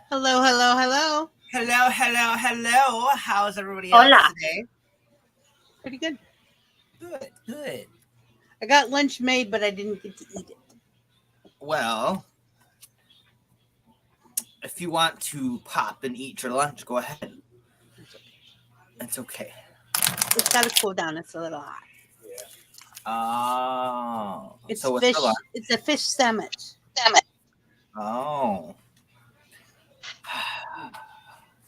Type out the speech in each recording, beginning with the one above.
Hello, hello, hello. Hello, hello, hello. How's everybody Hola. else today? Pretty good. Good, good. I got lunch made, but I didn't get to eat it. Well, if you want to pop and eat your lunch, go ahead. It's okay. It's got to cool down. It's a little hot. Oh. It's so fish. what's the lunch? It's a fish sandwich. Oh.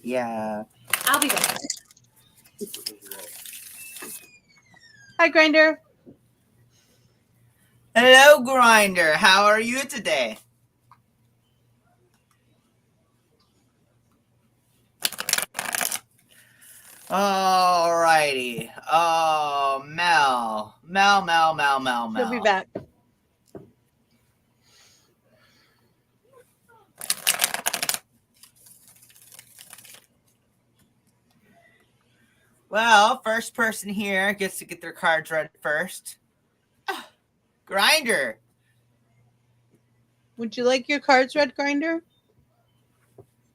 Yeah. I'll be back. Hi, Grinder. Hello, Grinder. How are you today? Alrighty. Oh, Mel. She'll be back. Well, first person here gets to get their cards read first. Grinder. Would you like your cards read, Grinder?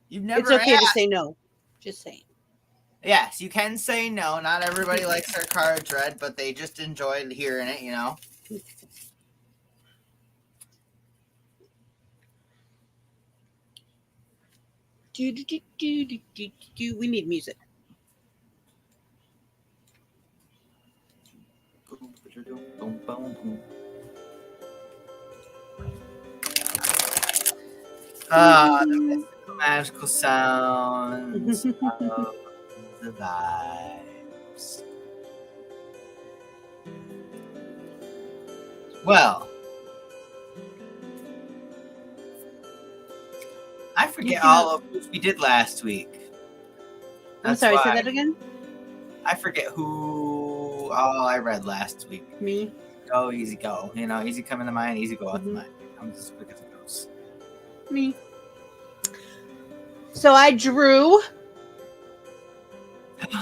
You've never It's okay asked. to say no. Just saying. Yes, you can say no. Not everybody likes their cards read, but they just enjoy hearing it, you know. We need music. The magical sounds of the vibes. Well, I forget all of what we did last week. I'm sorry, say that again? I forget who all I read last week. Me? Go, easy go. You know, easy come into mind, easy go out the mind. I'm just as quick as it goes. Me. So I drew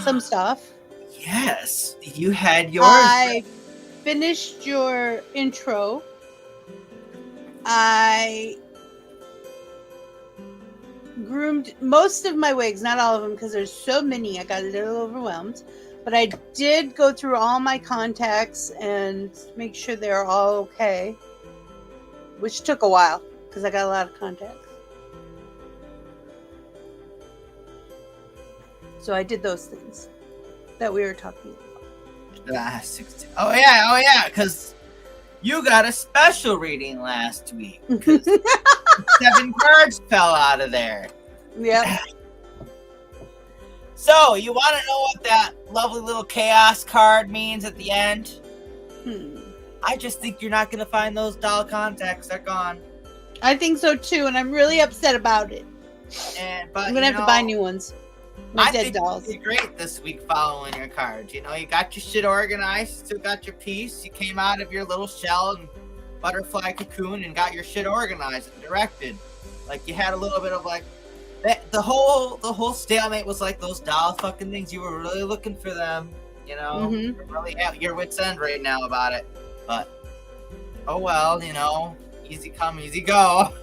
some stuff. Yes, you had yours. I finished your intro. I groomed most of my wigs, not all of them, because there's so many. I got a little overwhelmed. But I did go through all my contacts and make sure they're all okay, which took a while because I got a lot of contacts. So I did those things that we were talking about. Oh yeah, because you got a special reading last week. 7 cards fell out of there. Yep. So, you want to know what that lovely little chaos card means at the end? I just think you're not going to find those doll contacts. They're gone. I think so too, and I'm really upset about it. But I'm going to have to buy new ones. I think dolls. You did great this week following your cards. You know, you got your shit organized, still got your piece. You came out of your little shell and butterfly cocoon and got your shit organized and directed. Like, you had a little bit of like, the whole stalemate was like those doll fucking things. You were really looking for them, you know. You're really at your wit's end right now about it. But oh well, you know, easy come, easy go.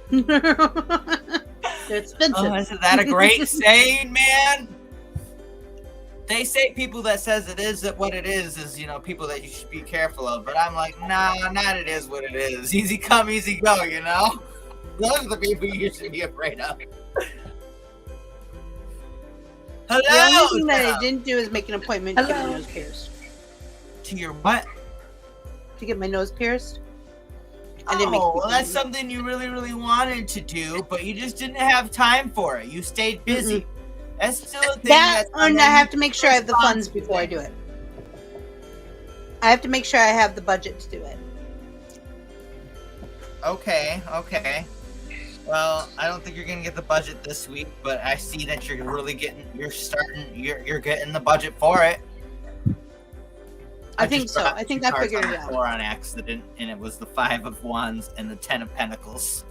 They're expensive. Isn't that a great saying, man? They say people that says it is what it is, you know, people that you should be careful of. But I'm like, nah, not it is what it is. Easy come, easy go, you know. Those are the people you should be afraid of. Hello. The only thing that I didn't do is make an appointment to get my nose pierced. To your what? To get my nose pierced. Well, that's something you really, really wanted to do, but you just didn't have time for it. You stayed busy. That's still a thing. And I have to make sure I have the funds before I do it. I have to make sure I have the budget to do it. Okay. Well, I don't think you're gonna get the budget this week, but I see that you're really getting the budget for it. I think so. I think I figured it out. 4 on accident, and it was the 5 of Wands and the 10 of Pentacles.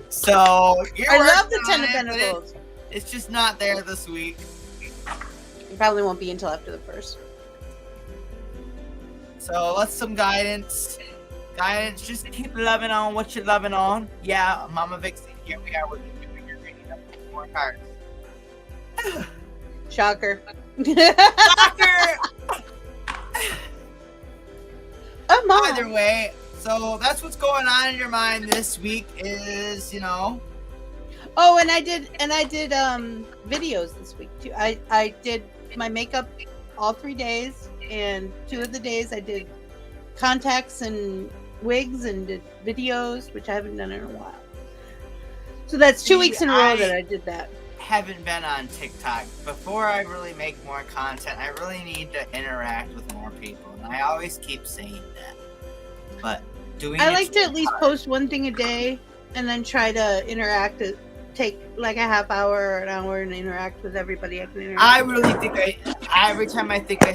So I love the 10 of Pentacles. It's just not there this week. It probably won't be until after the 1st. So let's some guidance. Guidance, just keep loving on what you're loving on. Yeah, Mama Vixie, here we are with you doing your reading up more cards. Shocker. Shocker! Oh, Either way, so that's what's going on in your mind this week is, Oh, and I did videos this week too. I did my makeup all 3 days, and 2 of the days I did contacts and wigs and did videos, which I haven't done in a while. So that's 2 weeks in a row that I did that. Haven't been on TikTok. Before I really make more content, I really need to interact with more people, and I always keep saying that. But I like to at least post one thing a day and then try to interact, take like a half hour or an hour and interact with everybody I can interact I with. really think every time I think a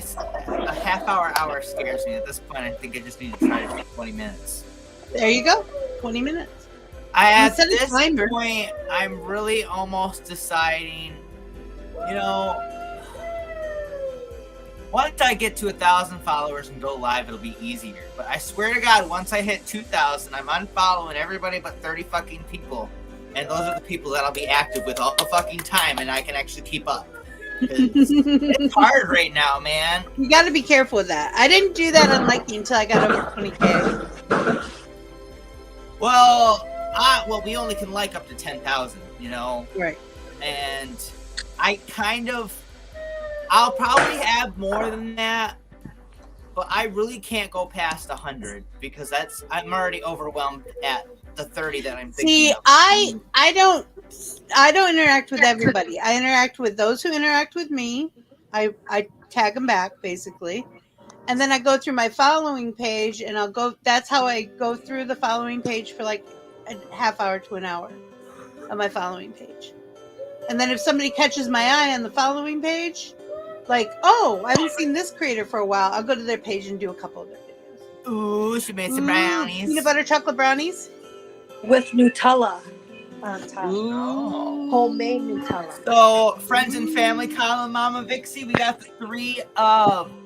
half hour scares me. At this point, I think I just need to try to take 20 minutes. There you go. 20 minutes. At this point, I'm really almost deciding, once I get to 1,000 followers and go live, it'll be easier. But I swear to God, once I hit 2,000, I'm unfollowing everybody but 30 fucking people. And those are the people that I'll be active with all the fucking time, and I can actually keep up. It's hard right now, man. You got to be careful with that. I didn't do that on Likey until I got over 20K. Well, we only can like up to 10,000, Right. And I'll probably have more than that, but I really can't go past 100 because I'm already overwhelmed at the 30 that I'm thinking. See, I don't interact with everybody. I interact with those who interact with me. I tag them back basically, and then I go through my following page, and that's how I go through the following page for like a half hour to an hour on my following page. And then if somebody catches my eye on the following page, like, oh, I haven't seen this creator for a while, I'll go to their page and do a couple of their videos. Ooh, she made some brownies. Peanut butter chocolate brownies with Nutella on top. Ooh. Homemade Nutella. So, friends and family, Kyle and Mama Vixie, we got the 3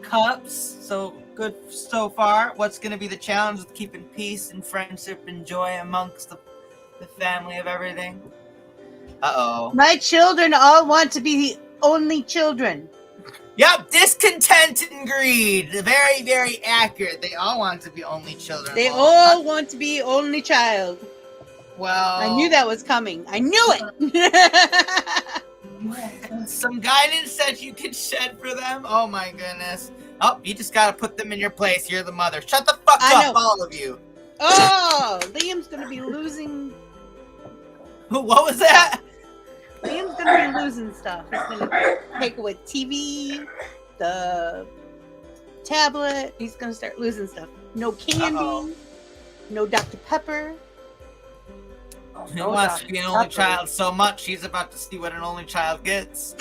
cups. So good so far. What's going to be the challenge with keeping peace and friendship and joy amongst the family of everything? Uh-oh. My children all want to be only children. Yep, discontent and greed. Very, very accurate. They all want to be only children. They all want to be only child. Well, I knew that was coming. I knew it. Some guidance that you can shed for them. Oh my goodness. Oh, you just got to put them in your place. You're the mother. Shut the fuck up, all of you. Oh, Liam's going to be losing. What was that? Liam's going to be losing stuff. He's going to take away TV, the tablet. He's going to start losing stuff. No candy. No Dr. Pepper. He wants to be an only child so much, he's about to see what an only child gets.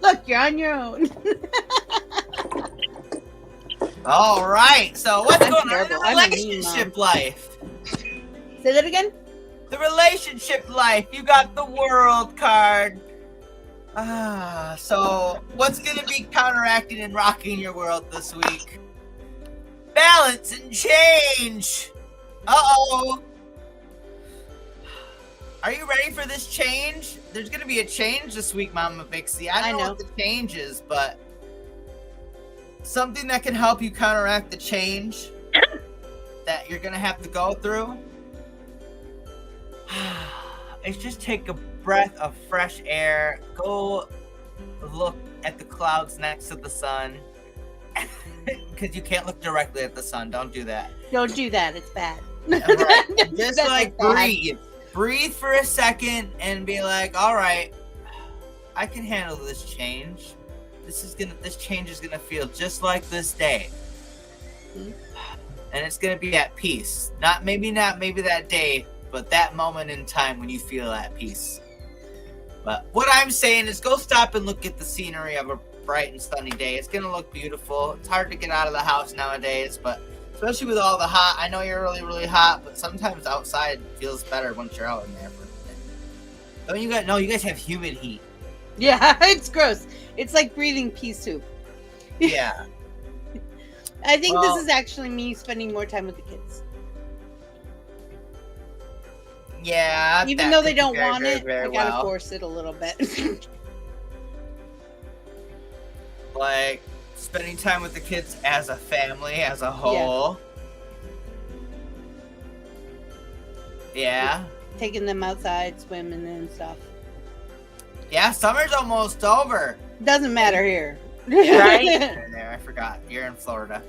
Look, you're on your own. All right, so what's going on in the relationship life? Say that again? The relationship life. You got the world card. So what's going to be counteracting and rocking your world this week? Balance and change. Uh-oh. Are you ready for this change? There's going to be a change this week, Mama Vixie. I know what the change is, but something that can help you counteract the change that you're going to have to go through is just take a breath of fresh air. Go look at the clouds next to the sun. Because you can't look directly at the sun. Don't do that. Don't do that. It's bad. Right. Just like breathe. Breathe for a second and be like, all right, I can handle this change. This change is gonna feel just like this day. And it's gonna be at peace. Not maybe that day, but that moment in time when you feel at peace. But what I'm saying is go stop and look at the scenery of a bright and sunny day. It's gonna look beautiful. It's hard to get out of the house nowadays, but especially with all the hot. I know you're really, really hot, but sometimes outside feels better once you're out in there for a minute. Don't you guys? No, you guys have humid heat. Yeah, it's gross. It's like breathing pea soup. Yeah. I think Well- this is actually me spending more time with the kids. Yeah. Even that though could they be don't very, want very, it, very I gotta well. force it a little bit. Like spending time with the kids as a family, as a whole. Yeah. Taking them outside, swimming and stuff. Yeah, summer's almost over. Doesn't matter here. Right? There, I forgot. You're in Florida.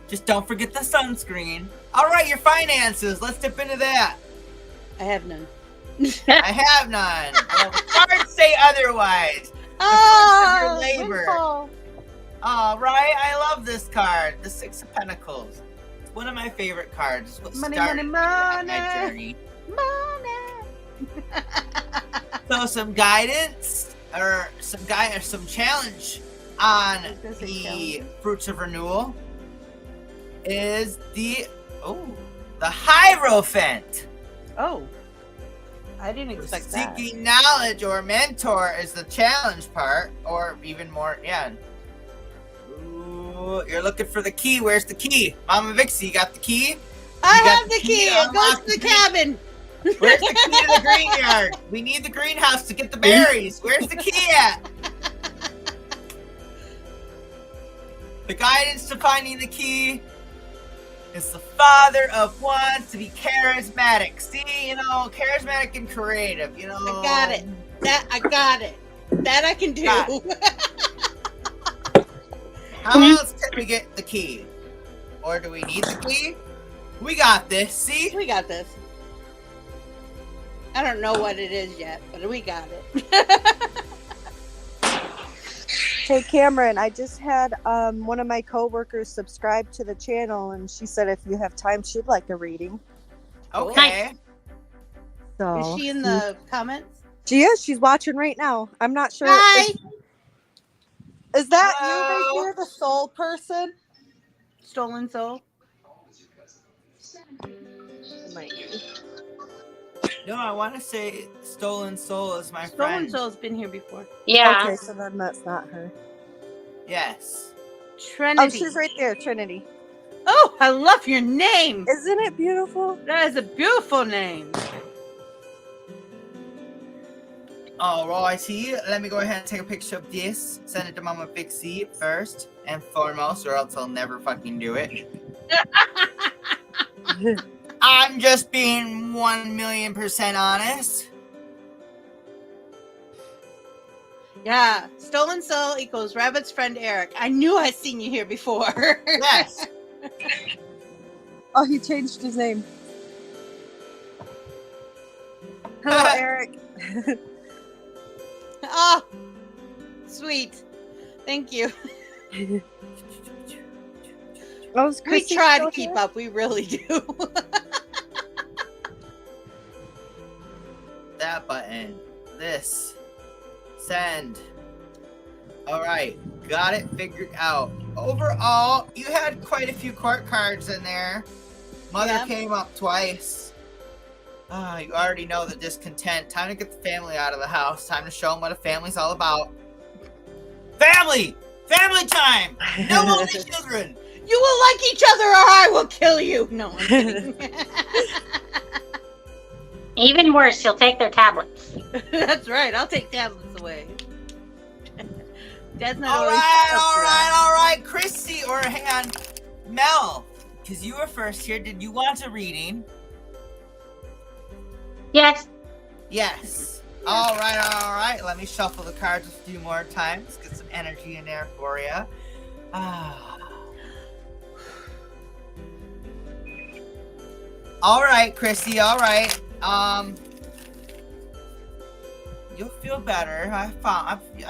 Just don't forget the sunscreen. All right, your finances. Let's dip into that. I have none. I have none. Well, the cards say otherwise. Oh, your labor. windfall. All right, I love this card, the Six of Pentacles. It's one of my favorite cards. It's what Money, started money, my money. journey. Money. So some guidance or some challenge on It does say the challenge. fruits of renewal is the Hierophant. Oh, I didn't expect that. Seeking knowledge or mentor is the challenge part, or even more. Yeah. Ooh, you're looking for the key. Where's the key, Mama Vixie? You got the key? I You got have the key. It Unlock goes to the cabin. Where's the key to the greenyard? We need the greenhouse to get the berries. Where's the key at? The guidance to finding the key is the Father of Wands to be charismatic. See, charismatic and creative, I got it. I got it. That I can do. Got How else can we get the key? Or do we need the key? We got this, see? We got this. I don't know what it is yet, but we got it. Hey Cameron, I just had one of my coworkers subscribe to the channel, and she said if you have time, she'd like a reading. Okay. So Is she in the comments? She is. She's watching right now. I'm not sure. Hi. Is that you Hello? right there, the soul person? Stolen Soul. It might be. No, I want to say Stolen Soul is my Stolen friend. Soul's been here before. Yeah. Okay, so then that's not her. Yes. Trinity. Oh, she's right there, Trinity. Oh, I love your name. Isn't it beautiful? That is a beautiful name. Oh, well, I see. Let me go ahead and take a picture of this. Send it to Mama Vixie first and foremost, or else I'll never fucking do it. I'm just being 1,000,000% honest. Yeah, Stolen Soul equals Rabbit's friend Eric. I knew I'd seen you here before. Yes. Oh, he changed his name. Hello, Eric. Oh, sweet. Thank you. Oh, is We Chrissy try still to keep here? up. We really do. That button. This. Send. All right. Got it figured out. Overall, you had quite a few court cards in there. Mother Yeah. came up twice. You already know the discontent. Time to get the family out of the house. Time to show them what a family's all about. Family! Family time! No only children! You will like each other or I will kill you. No, I'm kidding. Even worse, you'll take their tablets. That's right. I'll take tablets away. Dad's not All always right, up all for right, that. all right. Chrissy, or hang on. Mel, because you were first here. Did you want a reading? Yes. Yes. All right, all right. Let me shuffle the cards a few more times. Get some energy in there for you. All right, Chrissy. All right. You'll feel better. I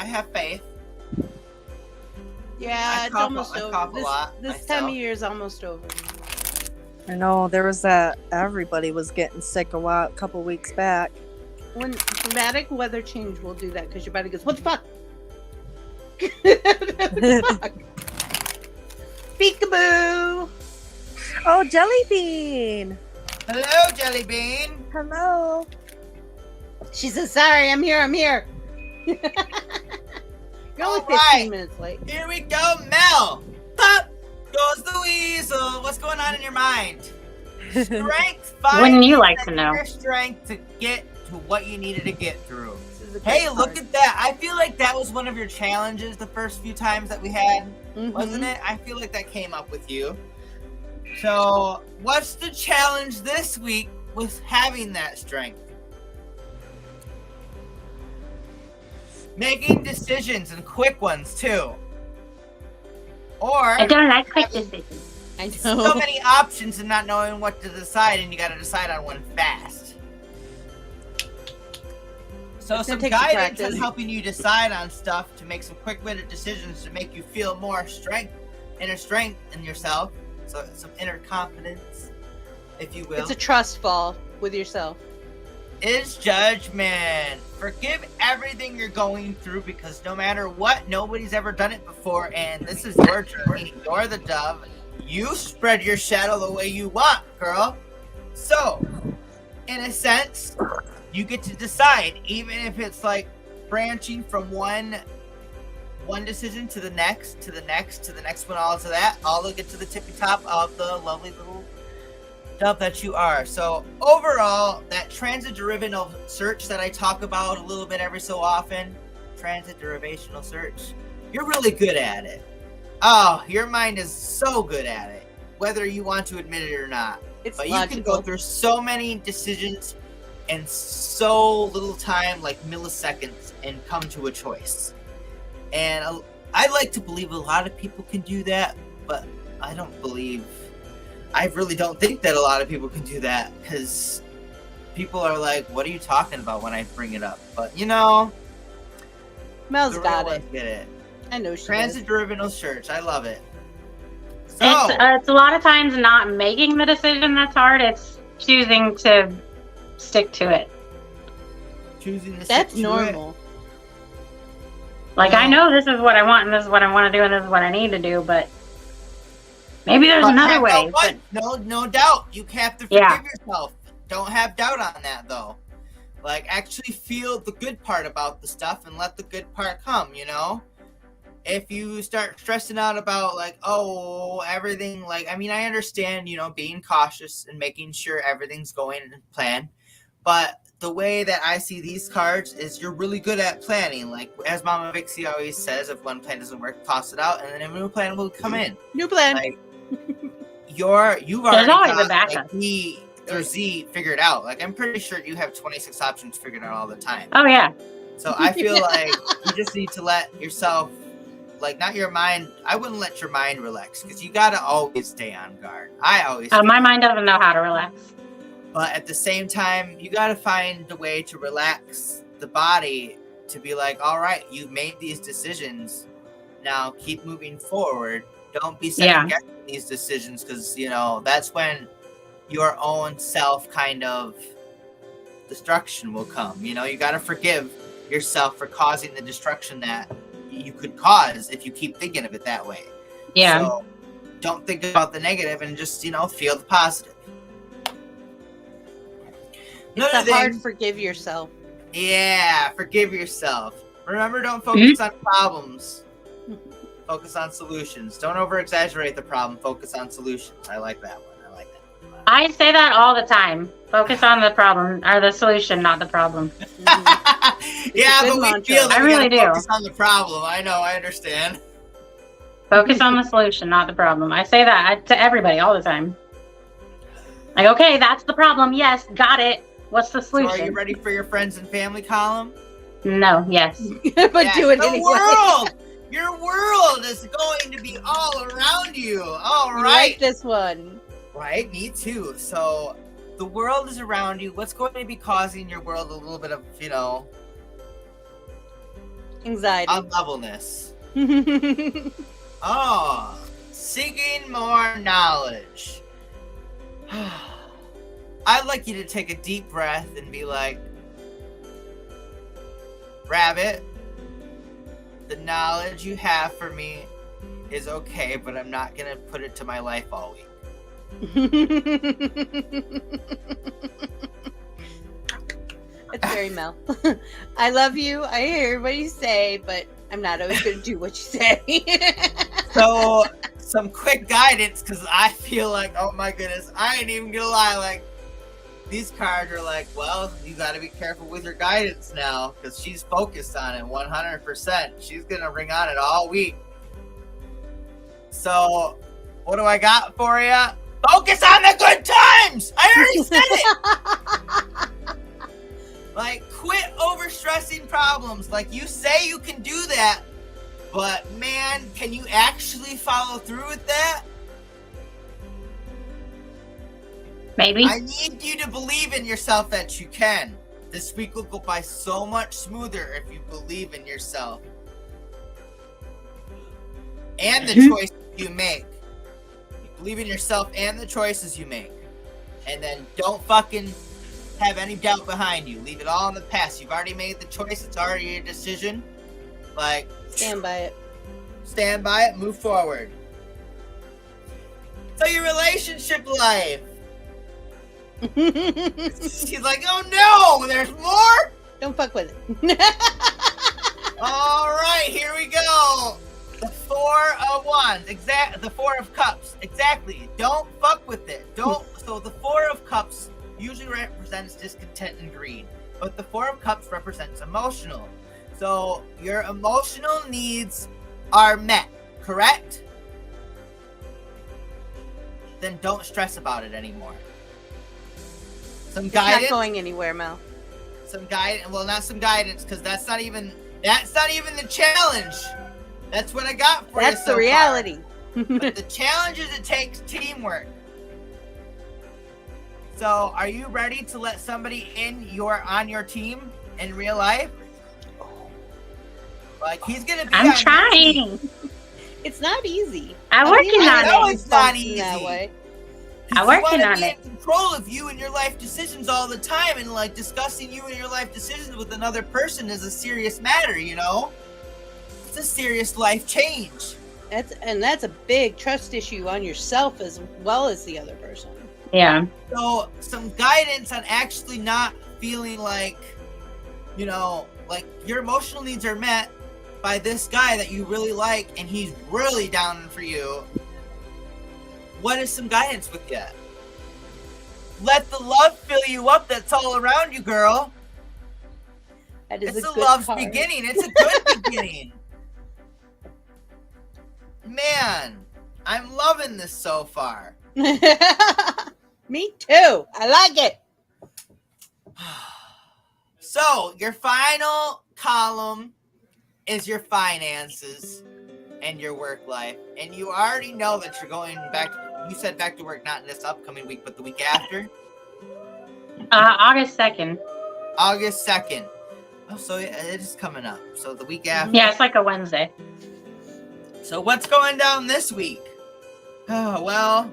have faith. Yeah, I it's cough- almost I over. cough a lot This time of myself. year is almost over. I know there was that. Everybody was getting sick a couple weeks back. When dramatic weather change will do that because your body goes, what the fuck? Peekaboo! Oh, Jelly Bean. Hello, Jelly Bean. Hello. She says, sorry, I'm here. You're only All 15 right. minutes late. Here we go, Mel. Pop goes the weasel. What's going on in your mind? Strength. Wouldn't you like to know? Your strength to get to what you needed to get through. This is a Hey, great look card. at that. I feel like that was one of your challenges the first few times that we had, wasn't it? I feel like that came up with you. So, what's the challenge this week with having that strength? Making decisions and quick ones too. Or I don't like quick decisions. I know. so many options and not knowing what to decide, and you got to decide on one fast. So It's some gonna take some guidance on practice. helping you decide on stuff to make some quick-witted decisions to make you feel more inner strength in yourself. So some inner confidence, if you will. It's a trust fall with yourself. Is judgment. Forgive everything you're going through, because no matter what, nobody's ever done it before, and this is your journey. You're the dove. You spread your shadow the way you want, girl. So, in a sense, you get to decide, even if it's like branching from one decision to the next, to the next, to the next one, all to that, all to get to the tippy top of the lovely little dove that you are. So overall, that transit derivational search that I talk about a little bit every so often, transit derivational search, you're really good at it. Oh, your mind is so good at it, whether you want to admit it or not. It's But logical. you can go through so many decisions in so little time, like milliseconds, and come to a choice. And I like to believe a lot of people can do that, but I really don't think that a lot of people can do that, because people are like, what are you talking about when I bring it up? But you know, Mel's the real got it. ones get it. I know she Transit does. derivational search. I love it. So, It's a lot of times not making the decision that's hard. It's choosing to stick to it. choosing to That's stick to it. normal. Like, I know this is what I want, and this is what I want to do, and this is what I need to do, but maybe there's another way. But No doubt. You have to forgive yourself. Don't have doubt on that, though. Like, actually feel the good part about the stuff and let the good part come, you know? If you start stressing out about, like, oh, everything, like, I mean, I understand, you know, being cautious and making sure everything's going in plan. But the way that I see these cards is you're really good at planning. Like, as Mama Vixie always says, if one plan doesn't work, toss it out, and then a new plan will come in. New plan. Like, you've already always a got, backup. like, B or Z figured out. Like, I'm pretty sure you have 26 options figured out all the time. oh yeah, So I feel like you just need to let yourself, like, not your mind. I wouldn't let your mind relax, because you gotta always stay on guard. I always. my mind doesn't know how to relax. But at the same time, you gotta find a way to relax the body to be like, all right, you've made these decisions. Now keep moving forward. Don't be second guessing these decisions, because, you know, that's when your own self kind of destruction will come. You know, you got to forgive yourself for causing the destruction that you could cause if you keep thinking of it that way. Yeah. So don't think about the negative and just, you know, feel the positive. It's Another a hard thing, forgive yourself. yeah, forgive yourself. Remember, don't focus on problems. Focus on solutions. Don't over exaggerate the problem. Focus on solutions. I like that one. I say that all the time. Focus on the problem or the solution, not the problem. Yeah, good but we mantra. feel that I we really gotta do. focus on the problem. I know, I understand. Focus on the solution, not the problem. I say that to everybody all the time. Like, okay, that's the problem. Yes, got it. What's the So are you solution? ready for your friends and family column? No, yes. But Yeah, do it the anyway. world! Your world is going to be all around you. All You right. like this one. Right, me too. So the world is around you. What's going to be causing your world a little bit of, you know, Anxiety. unlevelness? Oh, seeking more knowledge. I'd like you to take a deep breath and be like, Rabbit, the knowledge you have for me is okay, but I'm not going to put it to my life all week. It's very Mel. I love you. I hear everybody say, but I'm not always going to do what you say. So, some quick guidance, because I feel like, oh my goodness, I ain't even gonna lie, like, these cards are like, well, you got to be careful with your guidance now, because she's focused on it 100%. She's gonna ring on it all week. So, what do I got for you? Focus on the good times! I already said it! Like, quit overstressing problems. Like, you say you can do that, but man, can you actually follow through with that? Maybe. I need you to believe in yourself that you can. This week will go by so much smoother if you believe in yourself. And the choices you make. You believe in yourself and the choices you make. And then don't fucking have any doubt behind you. Leave it all in the past. You've already made the choice. It's already your decision. Like, Stand by it. Stand by it. Move forward. So your relationship life. She's like, oh no, there's more? Don't fuck with it. All right, here we go. The 4 of Wands, the 4 of Cups, exactly. Don't fuck with it. So the 4 of Cups usually represents discontent and greed, but the 4 of Cups represents emotional. So your emotional needs are met, correct? Then don't stress about it anymore. Some guidance. It's not going anywhere, Mel. Some guidance. Well, not some guidance, because that's not even the challenge. That's what I got for you. That's the reality. But the challenge is it takes teamwork. So, are you ready to let somebody on your team in real life? Like, he's gonna be. I'm trying. It's not easy. I'm working on know it. it's not easy. That way. I'm working on it. In control of you and your life decisions all the time, and like discussing you and your life decisions with another person is a serious matter, you know? It's a serious life change. That's a big trust issue on yourself as well as the other person. Yeah. So some guidance on actually not feeling like, you know, like your emotional needs are met by this guy that you really like and he's really down for you. What is some guidance with you? Let the love fill you up that's all around you, girl. That is It's a a good love's card. beginning. It's a good beginning. Man, I'm loving this so far. Me too. I like it. So, your final column is your finances and your work life. And you already know that you're going back. You said back to work not this upcoming week, but the week after. August 2nd. August 2nd. Oh, so it is coming up. So the week after. Yeah, it's like a Wednesday. So what's going down this week? Oh, well,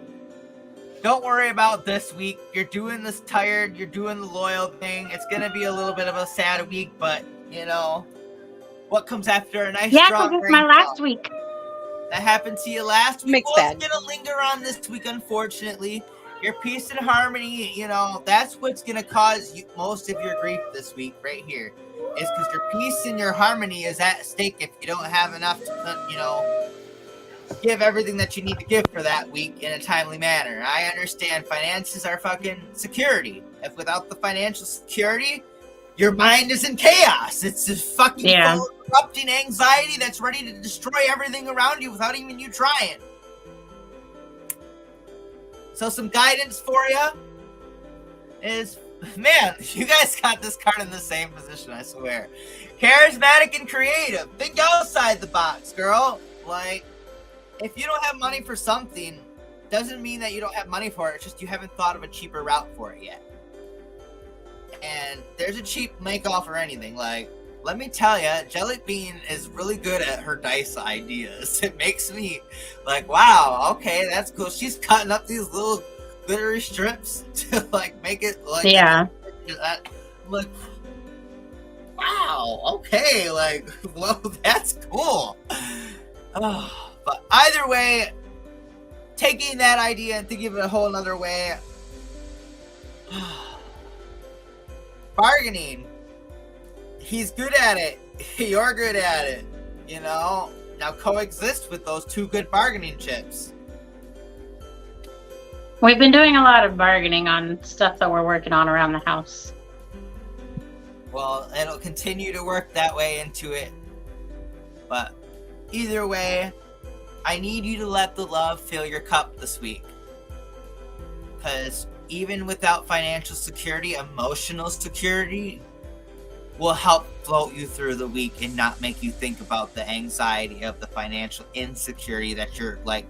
don't worry about this week. You're doing this tired. You're doing the loyal thing. It's going to be a little bit of a sad week, but, you know, what comes after a nice strong because it's my last week. That happened to you last week. Mixed Well, bag. it's going to linger on this week, unfortunately. Your peace and harmony, you know, that's what's going to cause you most of your grief this week right here. Is because your peace and your harmony is at stake if you don't have enough to, you know, give everything that you need to give for that week in a timely manner. I understand finances are fucking security. If without the financial security, your mind is in chaos. It's just fucking full of corrupting anxiety that's ready to destroy everything around you without even you trying. So some guidance for you is, man, you guys got this card in the same position, I swear. Charismatic and creative. Think outside the box, girl. Like, if you don't have money for something, doesn't mean that you don't have money for it. It's just you haven't thought of a cheaper route for it yet. And there's a cheap make-off or anything. Like, let me tell you, Jelly Bean is really good at her dice ideas. It makes me like, wow, okay, that's cool. She's cutting up these little glittery strips to like make it like, I'm like, wow, okay, like, well, that's cool. Oh, but either way, taking that idea and thinking of it a whole nother way, bargaining. He's good at it. You're good at it. You know, now coexist with those two good bargaining chips. We've been doing a lot of bargaining on stuff that we're working on around the house. Well, it'll continue to work that way into it. But either way, I need you to let the love fill your cup this week. Because even without financial security, emotional security will help float you through the week and not make you think about the anxiety of the financial insecurity that you're like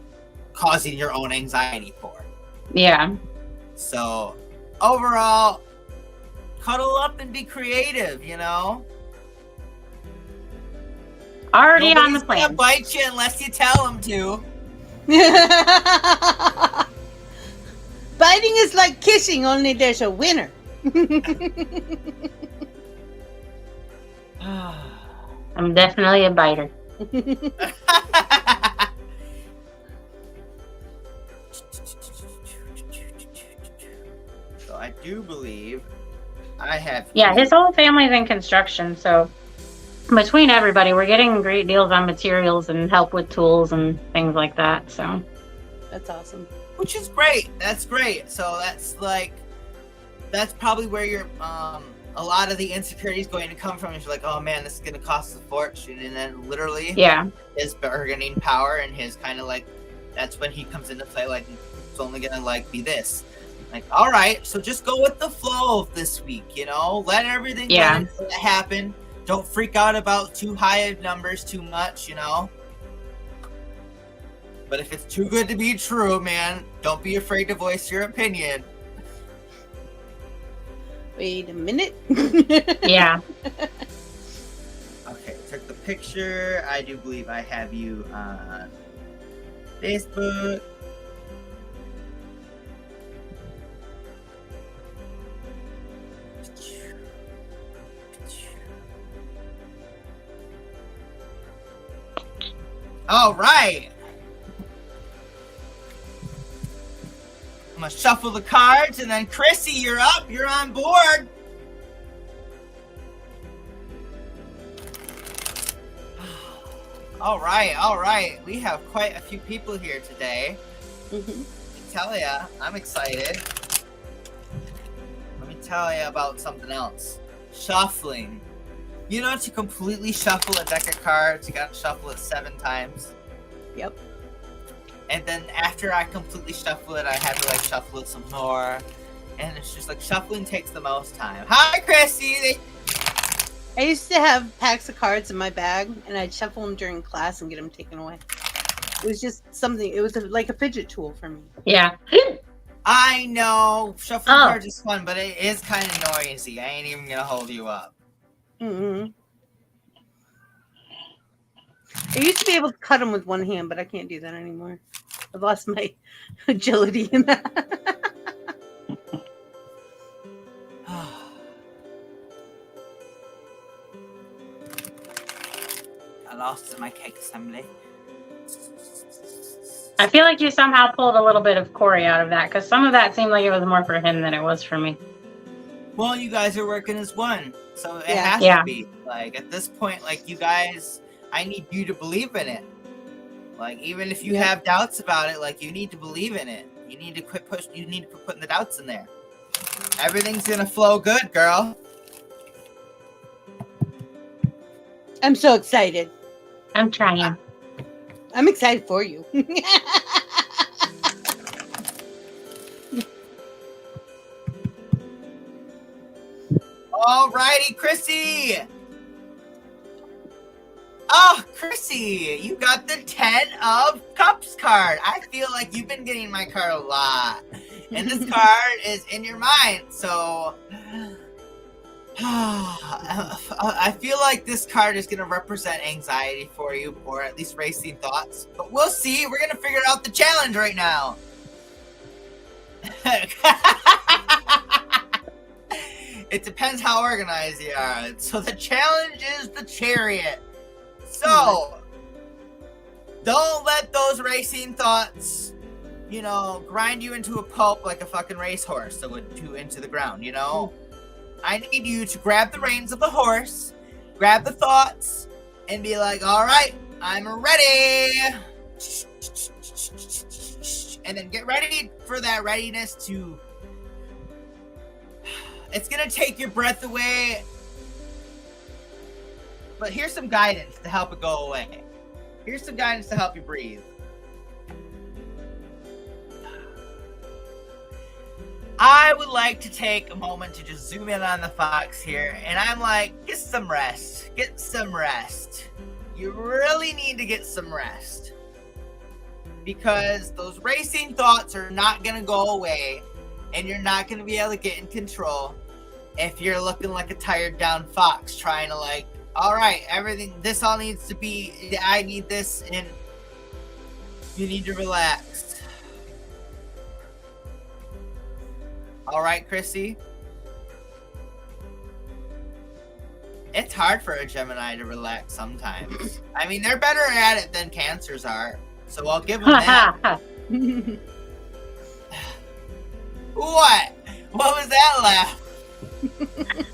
causing your own anxiety for. Yeah. So overall, cuddle up and be creative, you know? Already on the Nobody's gonna plan. bite you unless you tell them to. Biting is like kissing, only there's a winner. I'm definitely a biter. So I do believe I have. Yeah, his whole family's in construction, so between everybody, we're getting great deals on materials and help with tools and things like that. So That's awesome. Which is great. That's great. So that's probably where your a lot of the insecurity is going to come from. Is you're like, oh man, this is going to cost a fortune, and then literally, yeah, his bargaining power and his kind of like, that's when he comes into play. Like, it's only going to like be this. Like, all right, so just go with the flow of this week. You know, let everything happen. Don't freak out about too high of numbers too much. You know. But if it's too good to be true, man, don't be afraid to voice your opinion. Wait a minute. yeah. Okay, took the picture. I do believe I have you on Facebook. All right. I'm gonna shuffle the cards, and then Chrissy, you're up. You're on board. All right. We have quite a few people here today. Mm-hmm. I tell ya, I'm excited. Let me tell you about something else. Shuffling. You know, to completely shuffle a deck of cards, you gotta shuffle it 7 times. Yep. And then after I completely shuffle it, I have to like shuffle it some more. And it's just like shuffling takes the most time. Hi, Chrissy! I used to have packs of cards in my bag, and I'd shuffle them during class and get them taken away. It was just something. It was like a fidget tool for me. Yeah. I know. Shuffling cards is fun, but it is kind of noisy. I ain't even gonna hold you up. Mm-hmm. I used to be able to cut them with one hand, but I can't do that anymore. I've lost my agility in that. I lost in my cake assembly. I feel like you somehow pulled a little bit of Corey out of that, because some of that seemed like it was more for him than it was for me. Well, you guys are working as one, so it has to be. Like, at this point, like, you guys, I need you to believe in it. Like, even if you have doubts about it, like, you need to believe in it. You need to quit putting the doubts in there. Everything's gonna flow good, girl. I'm so excited. I'm trying. I'm excited for you. Alrighty, Chrissy. Oh, Chrissy, you got the 10 of Cups card. I feel like you've been getting my card a lot. And this card is in your mind, so I feel like this card is going to represent anxiety for you, or at least racing thoughts. But we'll see. We're going to figure out the challenge right now. It depends how organized you are. So the challenge is the Chariot. So don't let those racing thoughts, you know, grind you into a pulp like a fucking racehorse that would do into the ground, you know? I need you to grab the reins of the horse, grab the thoughts, and be like, all right, I'm ready. And then get ready for that readiness to, it's going to take your breath away. But here's some guidance to help it go away. Here's some guidance to help you breathe. I would like to take a moment to just zoom in on the fox here. And I'm like, get some rest. Get some rest. You really need to get some rest. Because those racing thoughts are not going to go away. And you're not going to be able to get in control if you're looking like a tired down fox trying to like, all right, everything, this all needs to be, I need this, and you need to relax. All right, Chrissy? It's hard for a Gemini to relax sometimes. I mean, they're better at it than Cancers are, so I'll give them that. What? What was that laugh?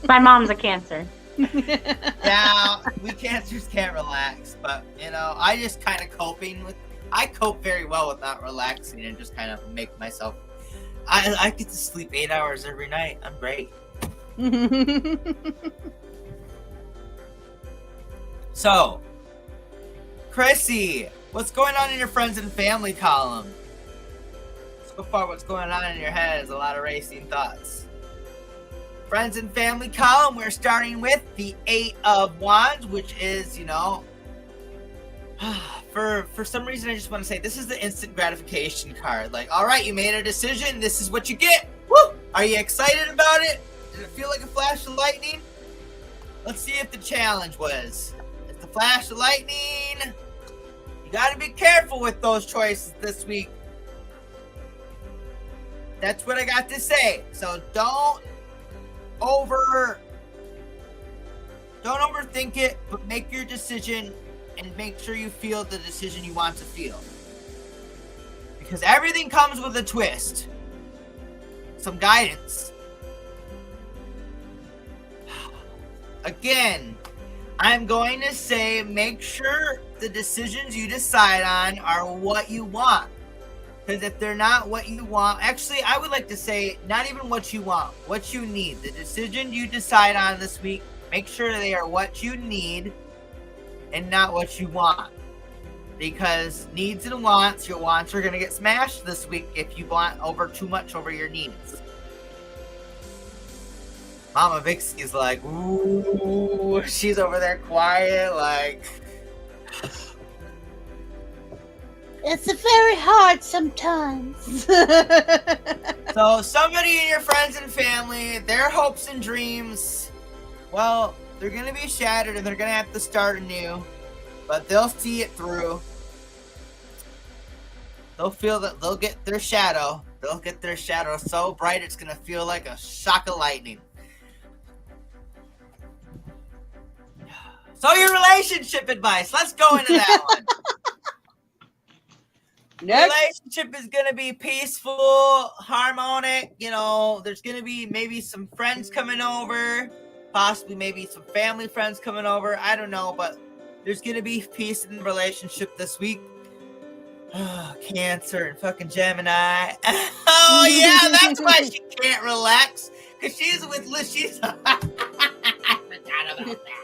My mom's a Cancer. Yeah, we Cancers can't relax, but you know, I just kind of I cope very well with not relaxing and just kind of make myself. I get to sleep 8 hours every night. I'm great. So, Chrissy, what's going on in your friends and family column? So far, what's going on in your head is a lot of racing thoughts. Friends and family column, we're starting with the 8 of Wands, which is, you know, for some reason I just want to say this is the instant gratification card. Like, all right, you made a decision. This is what you get. Woo! Are you excited about it? Did it feel like a flash of lightning? Let's see if the challenge was. It's the flash of lightning. You got to be careful with those choices this week. That's what I got to say. So don't overthink it, but make your decision and make sure you feel the decision you want to feel. Because everything comes with a twist. Some guidance. Again, I'm going to say make sure the decisions you decide on are what you want. Because if they're not what you want, actually, I would like to say not even what you want, what you need. The decision you decide on this week, make sure they are what you need and not what you want. Because needs and wants, your wants are going to get smashed this week if you want too much over your needs. Mama Vixie's like, ooh, she's over there quiet, like... It's very hard sometimes. So somebody in your friends and family, their hopes and dreams, well, they're going to be shattered and they're going to have to start anew. But they'll see it through. They'll feel that they'll get their shadow. They'll get their shadow so bright it's going to feel like a shock of lightning. So your relationship advice. Let's go into that one. Next. Relationship is going to be peaceful, harmonic. You know, there's going to be maybe some friends coming over, possibly maybe some family friends coming over. I don't know, but there's going to be peace in the relationship this week. Oh, Cancer and fucking Gemini. Oh, yeah, that's why she can't relax. Because she's with Liz. She's... I forgot about that.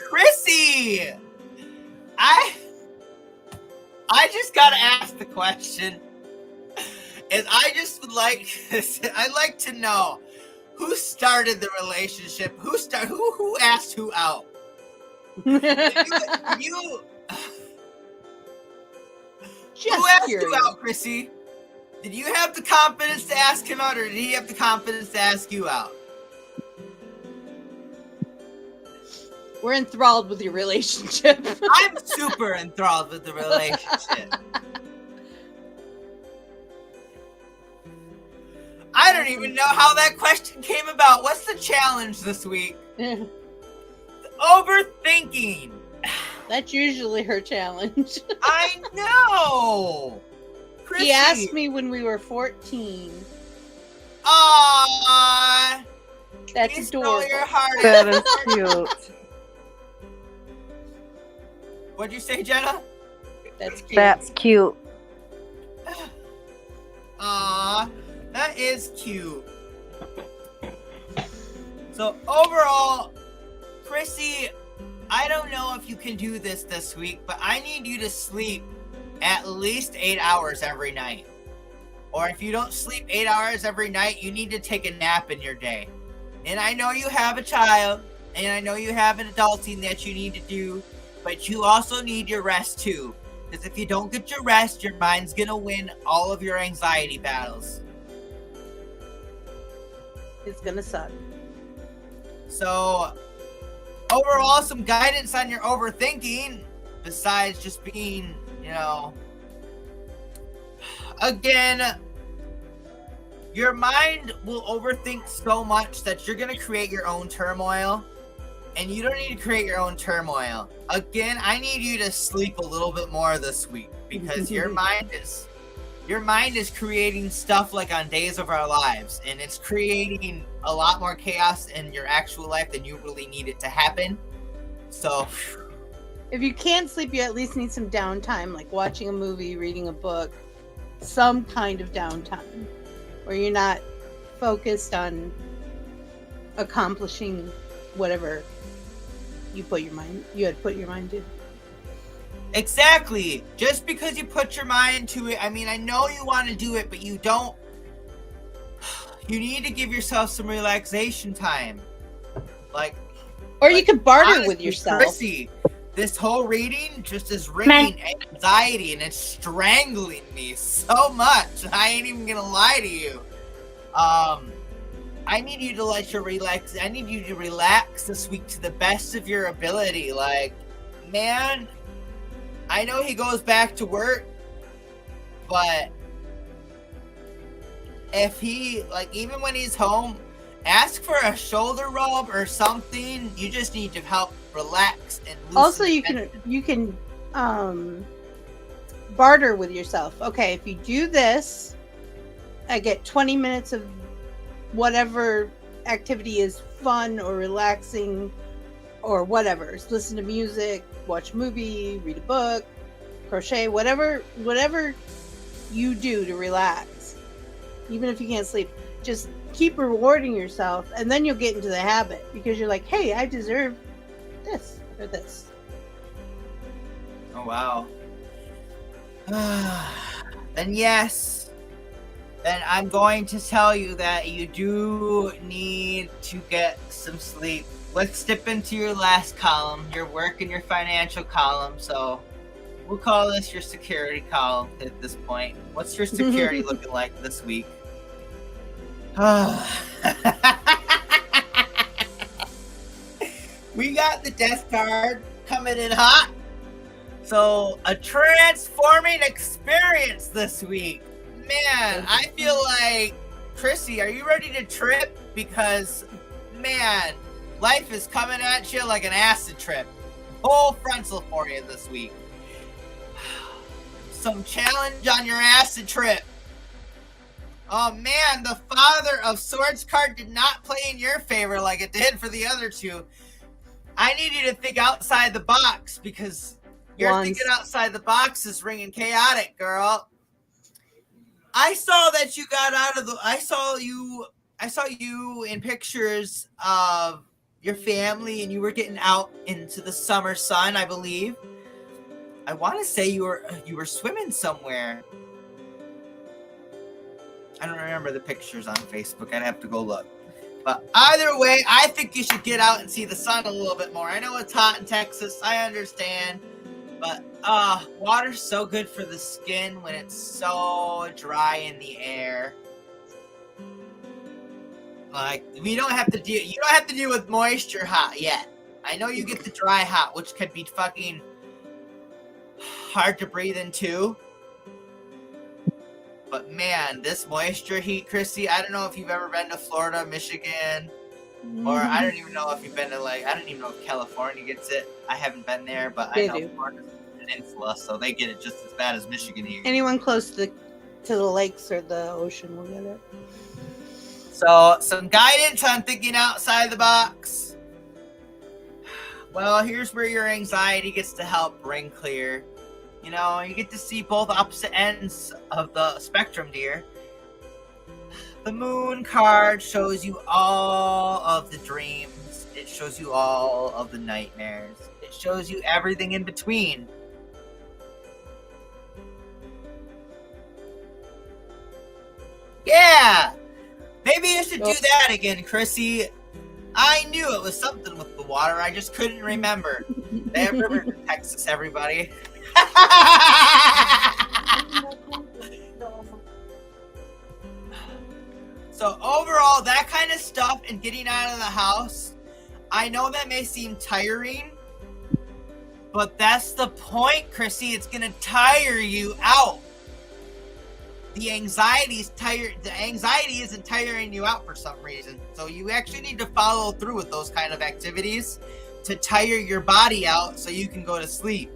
Chrissy! I just gotta ask the question. And I just would like, I'd like to know who started the relationship. Who asked who out? Who asked you out, Chrissy? Did you have the confidence to ask him out, or did he have the confidence to ask you out? We're enthralled with your relationship. I'm super enthralled with the relationship. I don't even know how that question came about. What's the challenge this week? Overthinking. That's usually her challenge. I know. Chrissy. He asked me when we were 14. That's We stole adorable. your heart. That is cute. What'd you say, Jenna? That's cute. That's cute. Aw, that is cute. So overall, Chrissy, I don't know if you can do this week, but I need you to sleep at least 8 hours every night. Or if you don't sleep 8 hours every night, you need to take a nap in your day. And I know you have a child, and I know you have an adulting that you need to do, but you also need your rest too. Because if you don't get your rest, your mind's gonna win all of your anxiety battles. It's gonna suck. So, overall, some guidance on your overthinking, besides just being, again, your mind will overthink so much that you're going to create your own turmoil, and you don't need to create your own turmoil. Again, I need you to sleep a little bit more this week, because your mind is creating stuff like on Days of Our Lives, and it's creating a lot more chaos in your actual life than you really need it to happen. So if you can't sleep, you at least need some downtime, like watching a movie, reading a book, some kind of downtime where you're not focused on accomplishing whatever you had put your mind to. Exactly. Just because you put your mind to it, I mean, I know you want to do it, but you don't. You need to give yourself some relaxation time. Or you could barter honestly, with yourself. Chrissy, this whole reading just is bringing anxiety, and it's strangling me so much. I ain't even gonna lie to you. I need you to relax. I need you to relax this week to the best of your ability. Man, I know he goes back to work, but if he, even when he's home, ask for a shoulder rub or something. You just need to help relax and loosen. Also, you can barter with yourself. Okay, if you do this, I get 20 minutes of whatever activity is fun or relaxing or whatever. So listen to music, watch a movie, read a book, crochet, whatever you do to relax. Even if you can't sleep, just keep rewarding yourself, and then you'll get into the habit, because you're like, hey, I deserve this or this. Oh, wow. Then I'm going to tell you that you do need to get some sleep. Let's dip into your last column, your work and your financial column. So we'll call this your security column at this point. What's your security looking like this week? We got the death card coming in hot. So, a transforming experience this week. Man, I feel like, Chrissy, are you ready to trip? Because, man, life is coming at you like an acid trip. Full frontal for you this week. Some challenge on your acid trip. Oh man, the Father of Swords card did not play in your favor like it did for the other two. I need you to think outside the box, because your thinking outside the box is ringing chaotic, girl. I saw that you got out of the. I saw you in pictures of your family, and you were getting out into the summer sun, I believe. I want to say you were swimming somewhere. I don't remember the pictures on Facebook. I'd have to go look. But either way, I think you should get out and see the sun a little bit more. I know it's hot in Texas. I understand. But water's so good for the skin when it's so dry in the air. You don't have to deal with moisture hot yet. I know you get the dry hot, which could be fucking hard to breathe into. But man, this moisture heat, Chrissy, I don't know if you've ever been to Florida, Michigan, or I don't even know if you've been to I don't even know if California gets it. I haven't been there, but I know Florida's a peninsula, so they get it just as bad as Michigan here. Anyone close to the lakes or the ocean will get it. So, some guidance on thinking outside the box. Well, here's where your anxiety gets to help ring clear. You know, you get to see both opposite ends of the spectrum, dear. The moon card shows you all of the dreams. It shows you all of the nightmares. It shows you everything in between. Yeah! Maybe you should do that again, Chrissy. I knew it was something with the water. I just couldn't remember. They have rivers in Texas, everybody. So overall, that kind of stuff and getting out of the house, I know that may seem tiring, but that's the point, Chrissy. It's going to tire you out. The anxiety isn't tiring you out for some reason. So you actually need to follow through with those kind of activities to tire your body out so you can go to sleep.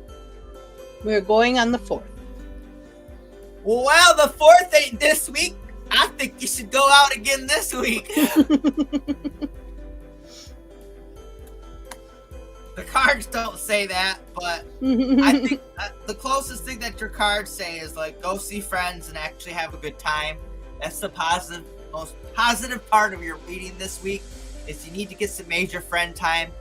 We're going on the 4th. Well, the 4th ain't this week. I think you should go out again this week. The cards don't say that, but I think the closest thing that your cards say is like go see friends and actually have a good time. That's the most positive part of your reading this week is you need to get some major friend time.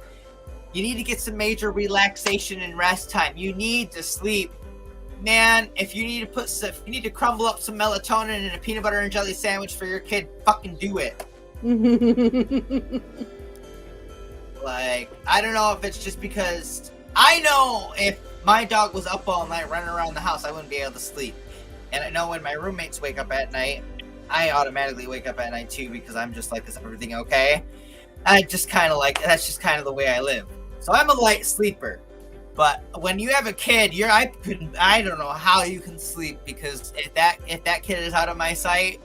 You need to get some major relaxation and rest time. You need to sleep. Man, if you need to crumble up some melatonin in a peanut butter and jelly sandwich for your kid, fucking do it. Like, I don't know if it's just because I know if my dog was up all night running around the house, I wouldn't be able to sleep. And I know when my roommates wake up at night, I automatically wake up at night too because I'm just like, is everything okay? That's just kind of the way I live. So I'm a light sleeper. But when you have a kid, I don't know how you can sleep because if that kid is out of my sight,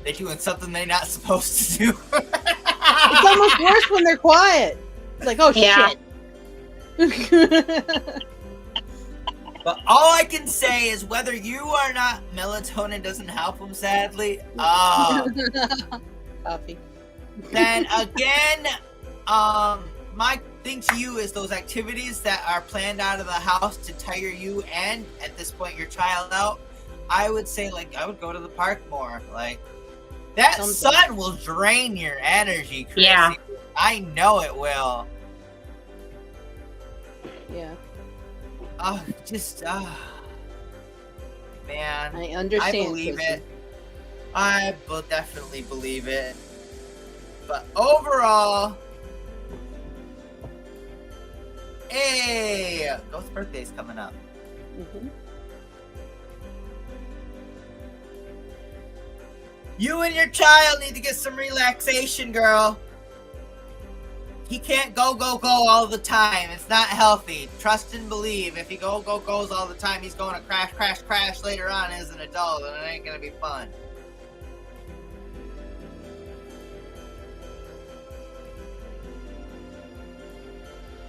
they're doing something they're not supposed to do. It's almost worse when they're quiet. It's like, oh shit. But all I can say is whether you or not, melatonin doesn't help them, sadly. Coffee. Then again, my thing to you is those activities that are planned out of the house to tire you and at this point your child out. I would say I would go to the park more. Like that sun will drain your energy, Chrissy. Yeah. I know it will. Yeah. Man. I understand. I believe it. I will definitely believe it. But overall, hey, Ghost's birthday's coming up. Mm-hmm. You and your child need to get some relaxation, girl. He can't go all the time. It's not healthy. Trust and believe. If he goes all the time, he's going to crash later on as an adult, and it ain't gonna be fun.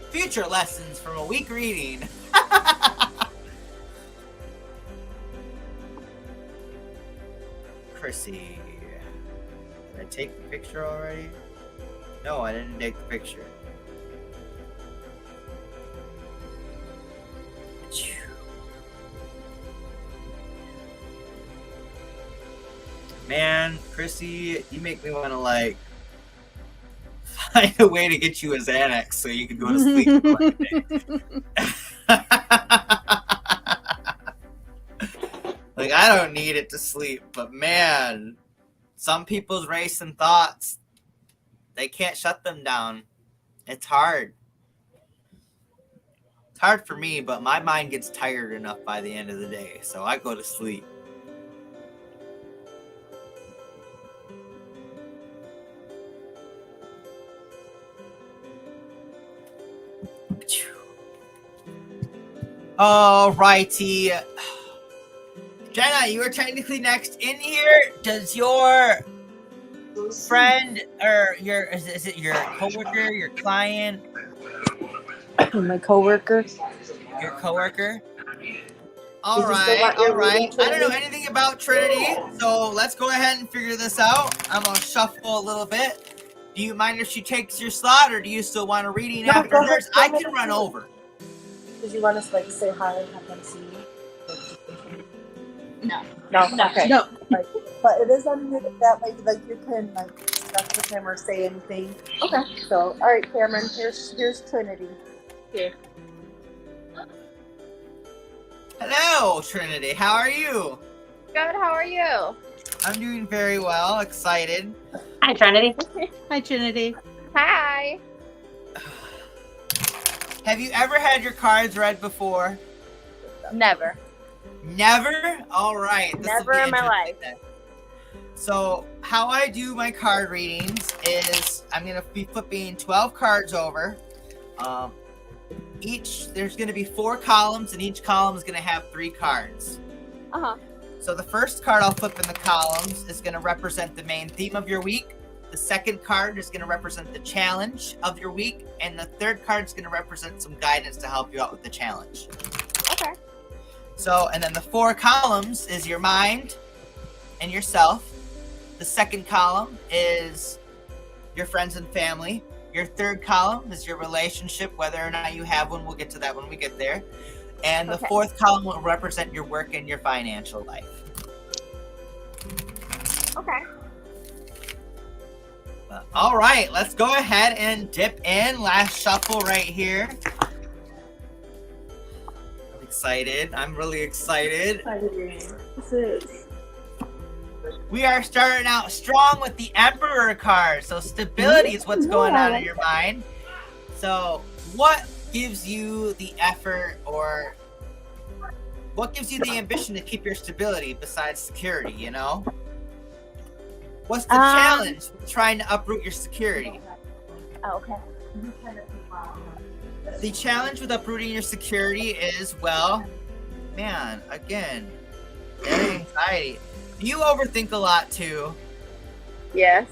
Future lessons from a week reading. Chrissy, did I take the picture already? No, I didn't take the picture. Man, Chrissy, you make me want to find a way to get you a Xanax so you can go to sleep. I don't need it to sleep, but man, some people's racing thoughts, they can't shut them down. It's hard. It's hard for me, but my mind gets tired enough by the end of the day, so I go to sleep. Alrighty. Jenna, you are technically next in here. Does your friend or is it your coworker, your client? My coworker. Your coworker? All right. I don't know anything about Trinity, so let's go ahead and figure this out. I'm gonna shuffle a little bit. Do you mind if she takes your slot, or do you still want a reading after hers? I can run over. Did you want us to say hi and have them see you? No. Okay. No. But it is unmuted that way, you can discuss with him or say anything. Okay. So, all right, Cameron. Here's Trinity. Here. Hello, Trinity. How are you? Good, how are you? I'm doing very well. Excited. Hi, Trinity. Hi, Trinity. Hi. Have you ever had your cards read before? Never. Never? All right. Never in my life. Then. So how I do my card readings is I'm going to be flipping 12 cards over. There's going to be 4 columns, and each column is going to have 3 cards. Uh-huh. So the first card I'll flip in the columns is going to represent the main theme of your week. The second card is going to represent the challenge of your week. And the third card is going to represent some guidance to help you out with the challenge. Okay. So, and then the 4 columns is your mind and yourself. The second column is your friends and family. Your third column is your relationship, whether or not you have one. We'll get to that when we get there. And the fourth column will represent your work and your financial life. Okay. All right, let's go ahead and dip in. Last shuffle right here. I'm excited. I'm really excited. We are starting out strong with the Emperor card. So stability is what's going on in your mind. So what gives you the effort, or what gives you the ambition to keep your stability besides security, you know? What's the challenge with trying to uproot your security? Oh, okay. The challenge with uprooting your security is, well, man, again, anxiety. Do you overthink a lot too? Yes.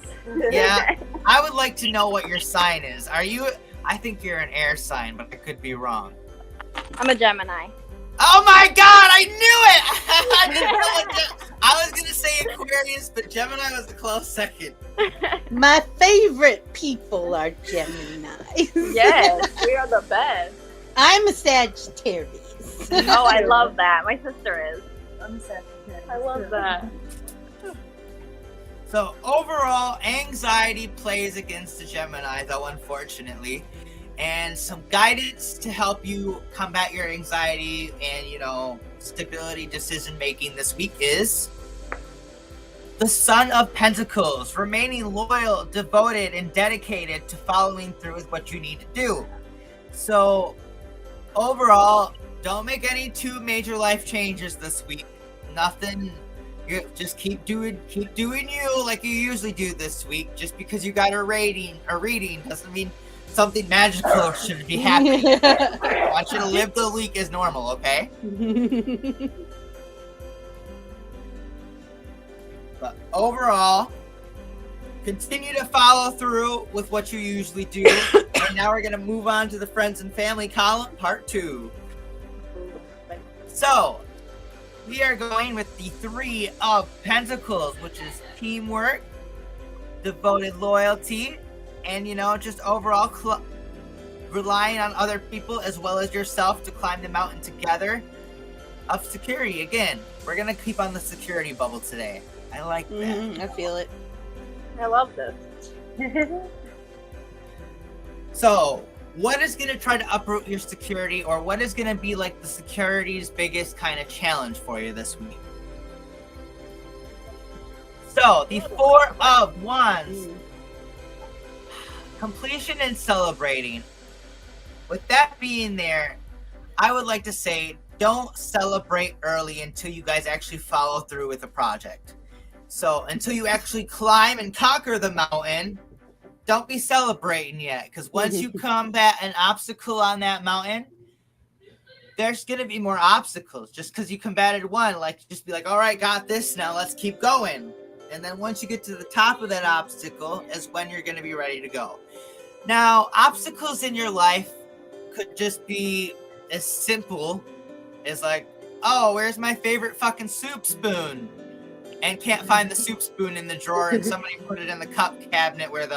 Yeah. I would like to know what your sign is. I think you're an air sign, but I could be wrong. I'm a Gemini. Oh my God, I knew it! I was going to say Aquarius, but Gemini was a close second. My favorite people are Gemini. Yes, we are the best. I'm a Sagittarius. Oh, I love that. My sister is. I'm a Sagittarius. I love that. So overall, anxiety plays against the Gemini, though, unfortunately. And some guidance to help you combat your anxiety and, stability decision making this week is the Son of Pentacles, remaining loyal, devoted, and dedicated to following through with what you need to do. So overall, don't make any too major life changes this week. Nothing. You just keep doing you like you usually do this week. Just because you got a reading doesn't mean something magical should be happening. I want you to live the week as normal, okay? But overall, continue to follow through with what you usually do. And now we're going to move on to the friends and family column, part 2. So, we are going with the 3 of Pentacles, which is teamwork, devoted loyalty, and, just overall relying on other people as well as yourself to climb the mountain together of security. Again, we're going to keep on the security bubble today. I like that. I feel it. I love this. So, what is going to try to uproot your security, or what is going to be like the security's biggest kind of challenge for you this week? So, the 4 of Wands. Completion and celebrating. With that being there, I would like to say don't celebrate early until you guys actually follow through with the project. So until you actually climb and conquer the mountain, don't be celebrating yet. Because once you combat an obstacle on that mountain, there's going to be more obstacles. Just because you combated one, just be like, all right, got this now, let's keep going. And then once you get to the top of that obstacle is when you're going to be ready to go. Now, obstacles in your life could just be as simple as oh, where's my favorite fucking soup spoon? And can't find the soup spoon in the drawer, and somebody put it in the cup cabinet where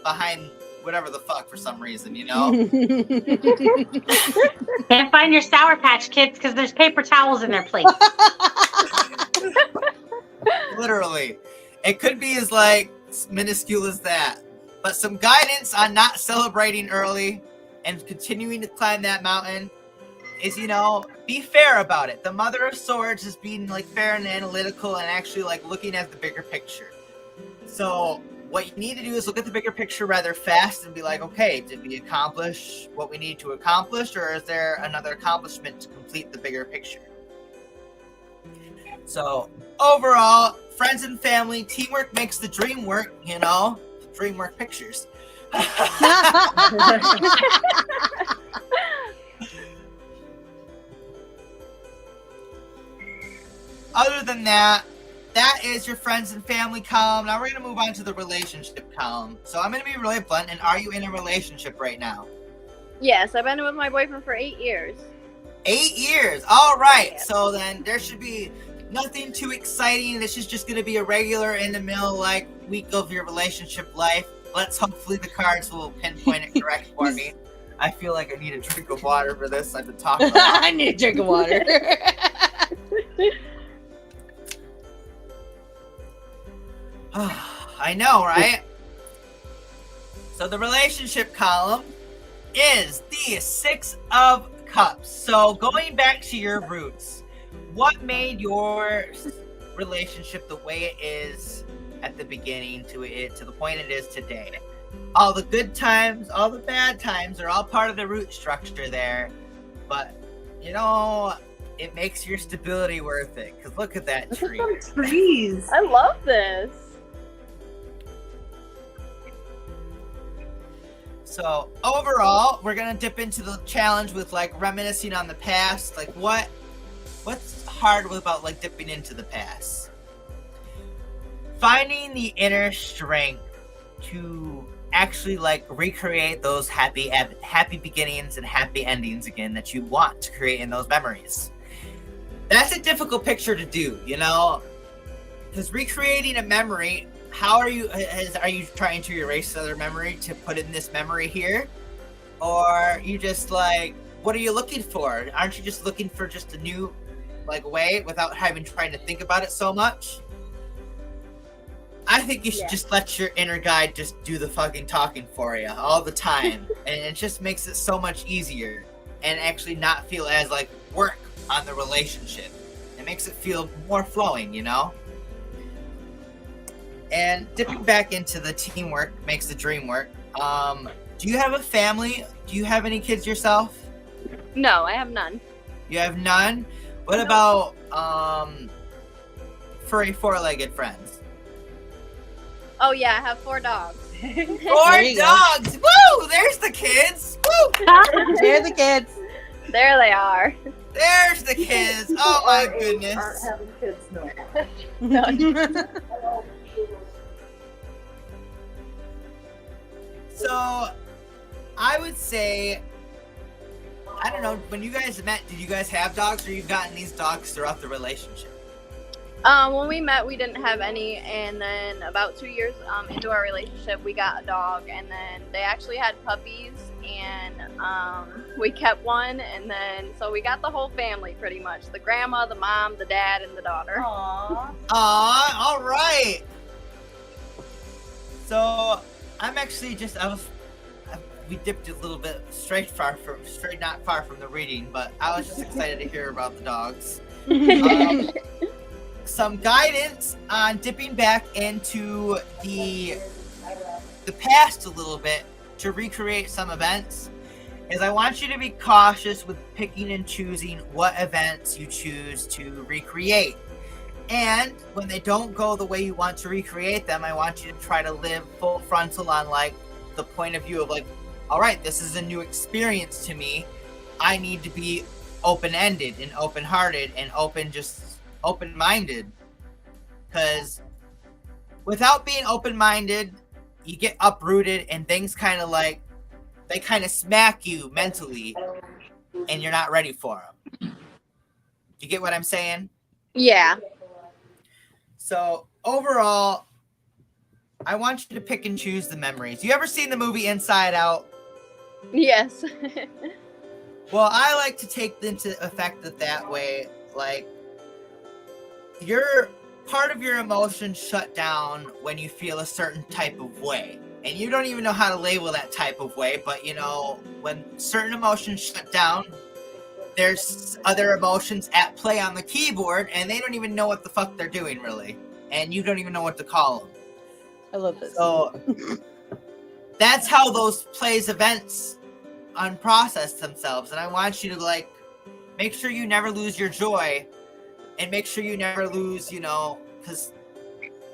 behind whatever the fuck for some reason, you know? Can't find your Sour Patch Kids because there's paper towels in their plate. Literally. It could be as like minuscule as that. But some guidance on not celebrating early and continuing to climb that mountain is, you know, be fair about it. The Mother of Swords is being like fair and analytical and actually like looking at the bigger picture. So what you need to do is look at the bigger picture rather fast and be like, okay, did we accomplish what we need to accomplish, or is there another accomplishment to complete the bigger picture? So overall, friends and family, teamwork makes the dream work, you know? DreamWork Pictures. Other than that, that is your friends and family column. Now we're going to move on to the relationship column. So I'm going to be really blunt. And are you in a relationship right now? Yes, I've been with my boyfriend for 8 years. 8 years. All right. Yeah. So then there should be nothing too exciting. This is just going to be a regular in the middle like week of your relationship life. Hopefully the cards will pinpoint it correct for me. I feel like I need a drink of water for this. I've been talking about I need a drink of water. I know, right? So the relationship column is the 6 of Cups. So going back to your roots, what made your relationship the way it is at the beginning to the point it is today? All the good times, all the bad times are all part of the root structure there. But, you know, it makes your stability worth it. Because look at that tree. Look at some trees. I love this. So overall, we're gonna dip into the challenge with like reminiscing on the past. Like what's hard about like dipping into the past? Finding the inner strength to actually like recreate those happy beginnings and happy endings again that you want to create in those memories. That's a difficult picture to do, you know, because recreating a memory. How are you trying to erase the other memory to put in this memory here? Or you just like, what are you looking for? Aren't you just looking for just a new like way without trying to think about it so much? I think you should just let your inner guide just do the fucking talking for you all the time. And it just makes it so much easier and actually not feel as like work on the relationship. It makes it feel more flowing, you know? And dipping back into the teamwork makes the dream work. Do you have a family? Do you have any kids yourself? No, I have none. You have none? What No. about furry four-legged friends? Oh yeah, I have 4 dogs. 4 There you go. dogs! Woo! There's the kids! Woo! They're the kids. There they are. There's the kids! Oh my Our age goodness! Aren't having kids, no. So, I would say, I don't know, when you guys met, did you guys have dogs, or you've gotten these dogs throughout the relationship? When we met, we didn't have any, and then about 2 years into our relationship, we got a dog, and then they actually had puppies, and we kept one, and then so we got the whole family pretty much: the grandma, the mom, the dad, and the daughter. Aww. All right. So I'm actually we dipped a little bit not far from the reading, but I was just excited to hear about the dogs. Some guidance on dipping back into the past a little bit to recreate some events is I want you to be cautious with picking and choosing what events you choose to recreate. And when they don't go the way you want to recreate them, I want you to try to live full frontal on like the point of view of like, all right, this is a new experience to me. I need to be open-ended and open-hearted and open-minded. Because without being open-minded, you get uprooted and things kind of like, they kind of smack you mentally and you're not ready for them. You get what I'm saying? Yeah. So overall, I want you to pick and choose the memories. You ever seen the movie Inside Out? Yes. Well, I like to take into effect it that way. Like, part of your emotions shut down when you feel a certain type of way. And you don't even know how to label that type of way. But, you know, when certain emotions shut down, there's other emotions at play on the keyboard. And they don't even know what the fuck they're doing, really. And you don't even know what to call them. I love this. So that's how those events unprocess themselves. And I want you to, like, make sure you never lose your joy, and make sure you never lose, you know, because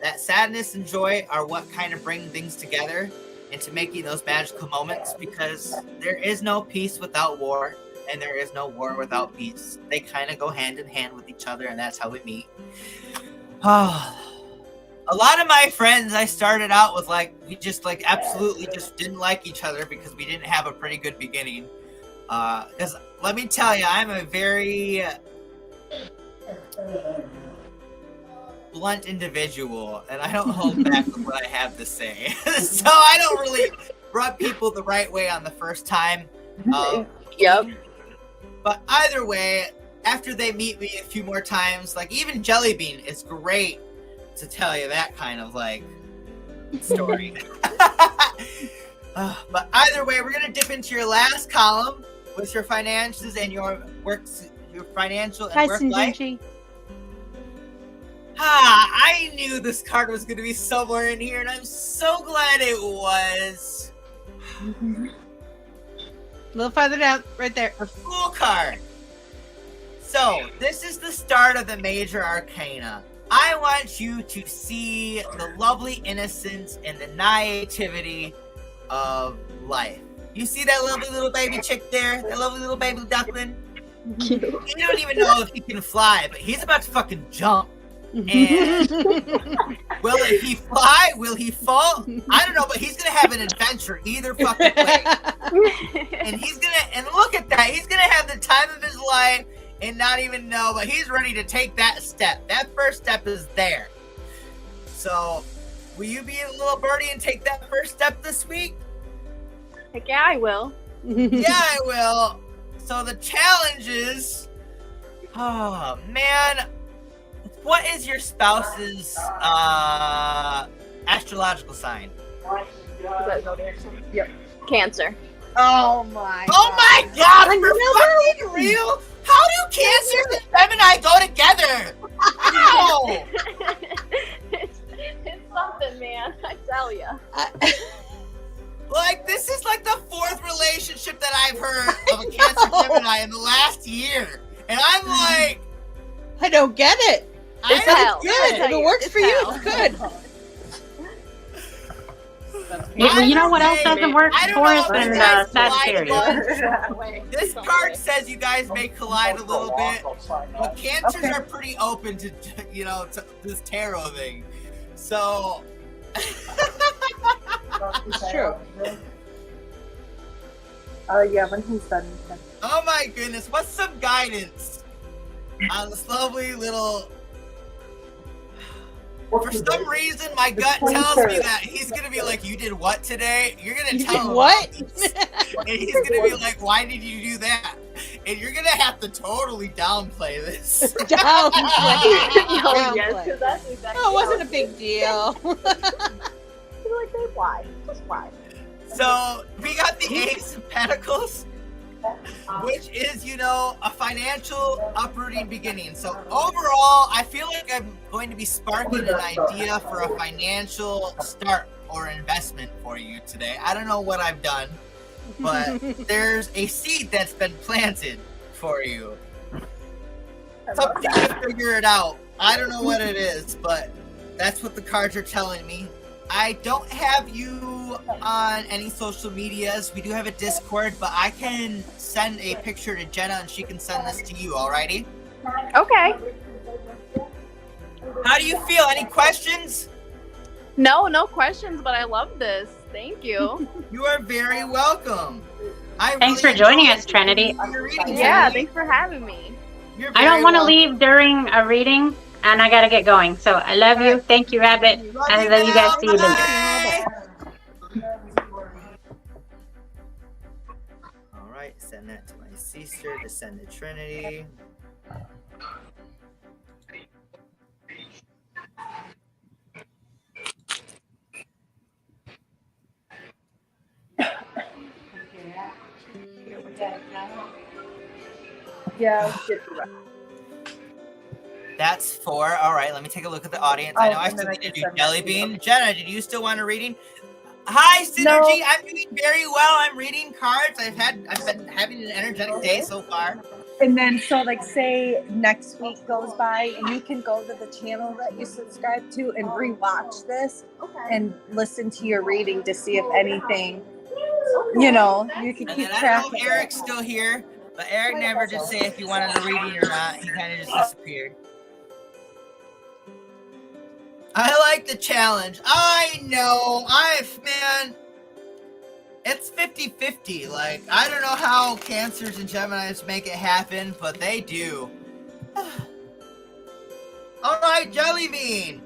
that sadness and joy are what kind of bring things together into making those magical moments, because there is no peace without war, and there is no war without peace. They kind of go hand in hand with each other, and that's how we meet. A lot of my friends I started out with, like, we just, like, absolutely just didn't like each other because we didn't have a pretty good beginning. Because let me tell you, I'm a very blunt individual, and I don't hold back with what I have to say. So I don't really rub people the right way on the first time. Yep. But either way, after they meet me a few more times, like, even Jellybean is great to tell you that kind of, like, story. But either way, we're gonna dip into your last column with your finances and your financial and work life. I knew this card was gonna be somewhere in here, and I'm so glad it was. A little farther down, right there. The Fool card. So this is the start of the major arcana. I want you to see the lovely innocence and the naivety of life. You see that lovely little baby chick there? That lovely little baby duckling? Cute. You don't even know if he can fly, but he's about to fucking jump. And will he fly? Will he fall? I don't know, but he's gonna have an adventure either fucking way. And look at that. He's gonna have the time of his life and not even know, but he's ready to take that step. That first step is there. So, will you be a little birdie and take that first step this week? Heck yeah, I will. Yeah, I will. So the challenge is, oh man, what is your spouse's astrological sign? Yep. Cancer. Oh my God, for fucking real? How do Cancers and Gemini go together? How? It's something, man. I tell ya. Like, this is like the fourth relationship that I've heard of a Cancer Gemini in the last year. And I'm like, I don't get it. It's hell. Good. If it works for you, it's good. You know what else doesn't work for us than Sagittarius? This card says you guys may collide a little bit, but Cancers are pretty open to, you know, to this tarot thing. So, It's true. Yeah, when he's done. oh my goodness, what's some guidance on this lovely little... For some reason, my gut tells me that he's gonna be like, "You did what today?" You're gonna tell him what? and he's gonna be like, "Why did you do that?" And you're gonna have to totally downplay this. Downplay. Yes, because that's exactly. Oh, it wasn't a big deal. You're like, babe, why? Just why? So we got the Ace of Pentacles, which is, you know, a financial uprooting beginning. So overall, I feel like I'm going to be sparking an idea for a financial start or investment for you today. I don't know what I've done, but there's a seed that's been planted for you. Something to figure it out. I don't know what it is, but that's what the cards are telling me. I don't have you on any social medias. We do have a Discord, but I can send a picture to Jenna and she can send this to you, alrighty? Okay. How do you feel? Any questions? No questions, but I love this. Thank you. You are very welcome. Thanks for joining us, Trinity. Yeah, thanks for having me. You're I don't very want to welcome. leave during a reading, and I gotta get going. So I love you. Thank you, Rabbit. Love And you, then you guys Mel. see you later. Bye. All right, send that to my sister to send to Trinity. Yeah, we did the rest. That's 4. All right, let me take a look at the audience. Oh, I know I and still then I need to can do send that Jelly to you. Bean. Jenna, did you still want a reading? Hi, Synergy. No. I'm doing very well. I'm reading cards. I've been having an energetic day so far. And then, so like, say next week goes by, and you can go to the channel that you subscribe to and rewatch this and listen to your reading to see if anything, you know, you can And keep then I track don't know of if Eric's it. still here, but Eric never just say if he wanted a reading or not. He kind of just disappeared. I like the challenge. I know. Man, it's 50-50. Like, I don't know how Cancers and Geminis make it happen, but they do. All right, Jelly Bean.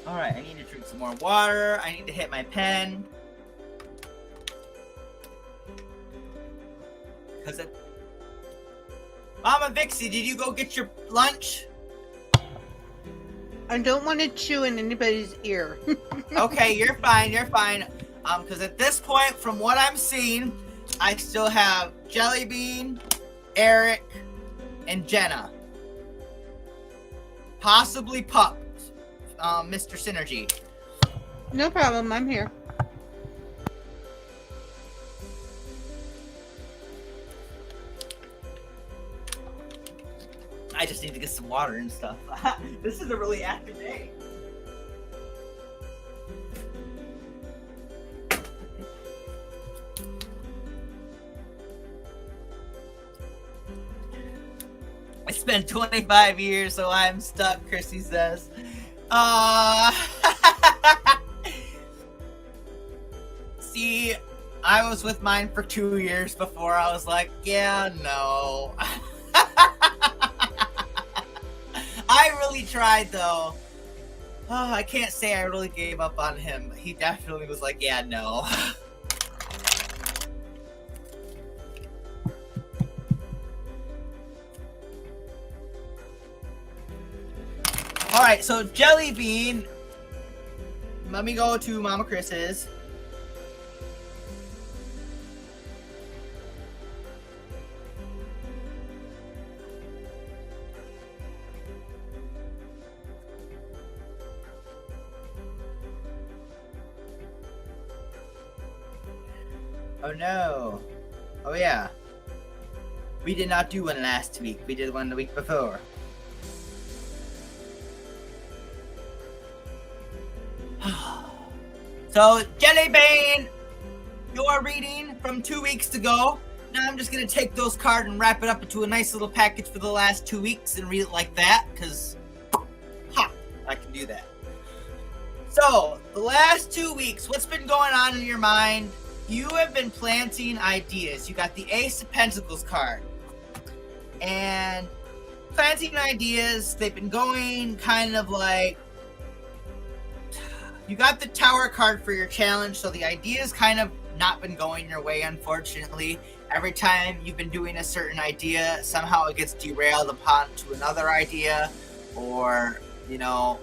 All right, I need to drink some more water. I need to hit my pen. Cause it... Mama Vixie, did you go get your lunch? I don't want to chew in anybody's ear. Okay, you're fine. You're fine. Because at this point, from what I'm seeing, I still have Jelly Bean, Eric, and Jenna. Possibly Pup. Mr. Synergy. No problem. I'm here. I just need to get some water and stuff. This is a really active day. I spent 25 years, so I'm stuck, Chrissy says. See, I was with mine for 2 years before I was like, yeah, no. I really tried, though. Oh, I can't say I really gave up on him. He definitely was like, yeah, no. All right, so Jelly Bean. Let me go to Mama Chris's. Oh no. Oh yeah. We did not do one last week. We did one the week before. So, Jelly Bean, your reading from 2 weeks ago. Now I'm just going to take those cards and wrap it up into a nice little package for the last 2 weeks and read it like that, because, I can do that. So, the last 2 weeks, what's been going on in your mind? You have been planting ideas. You got the Ace of Pentacles card. And planting ideas, they've been going kind of like, you got the Tower card for your challenge, so the idea's kind of not been going your way, unfortunately. Every time you've been doing a certain idea, somehow it gets derailed upon to another idea, or, you know,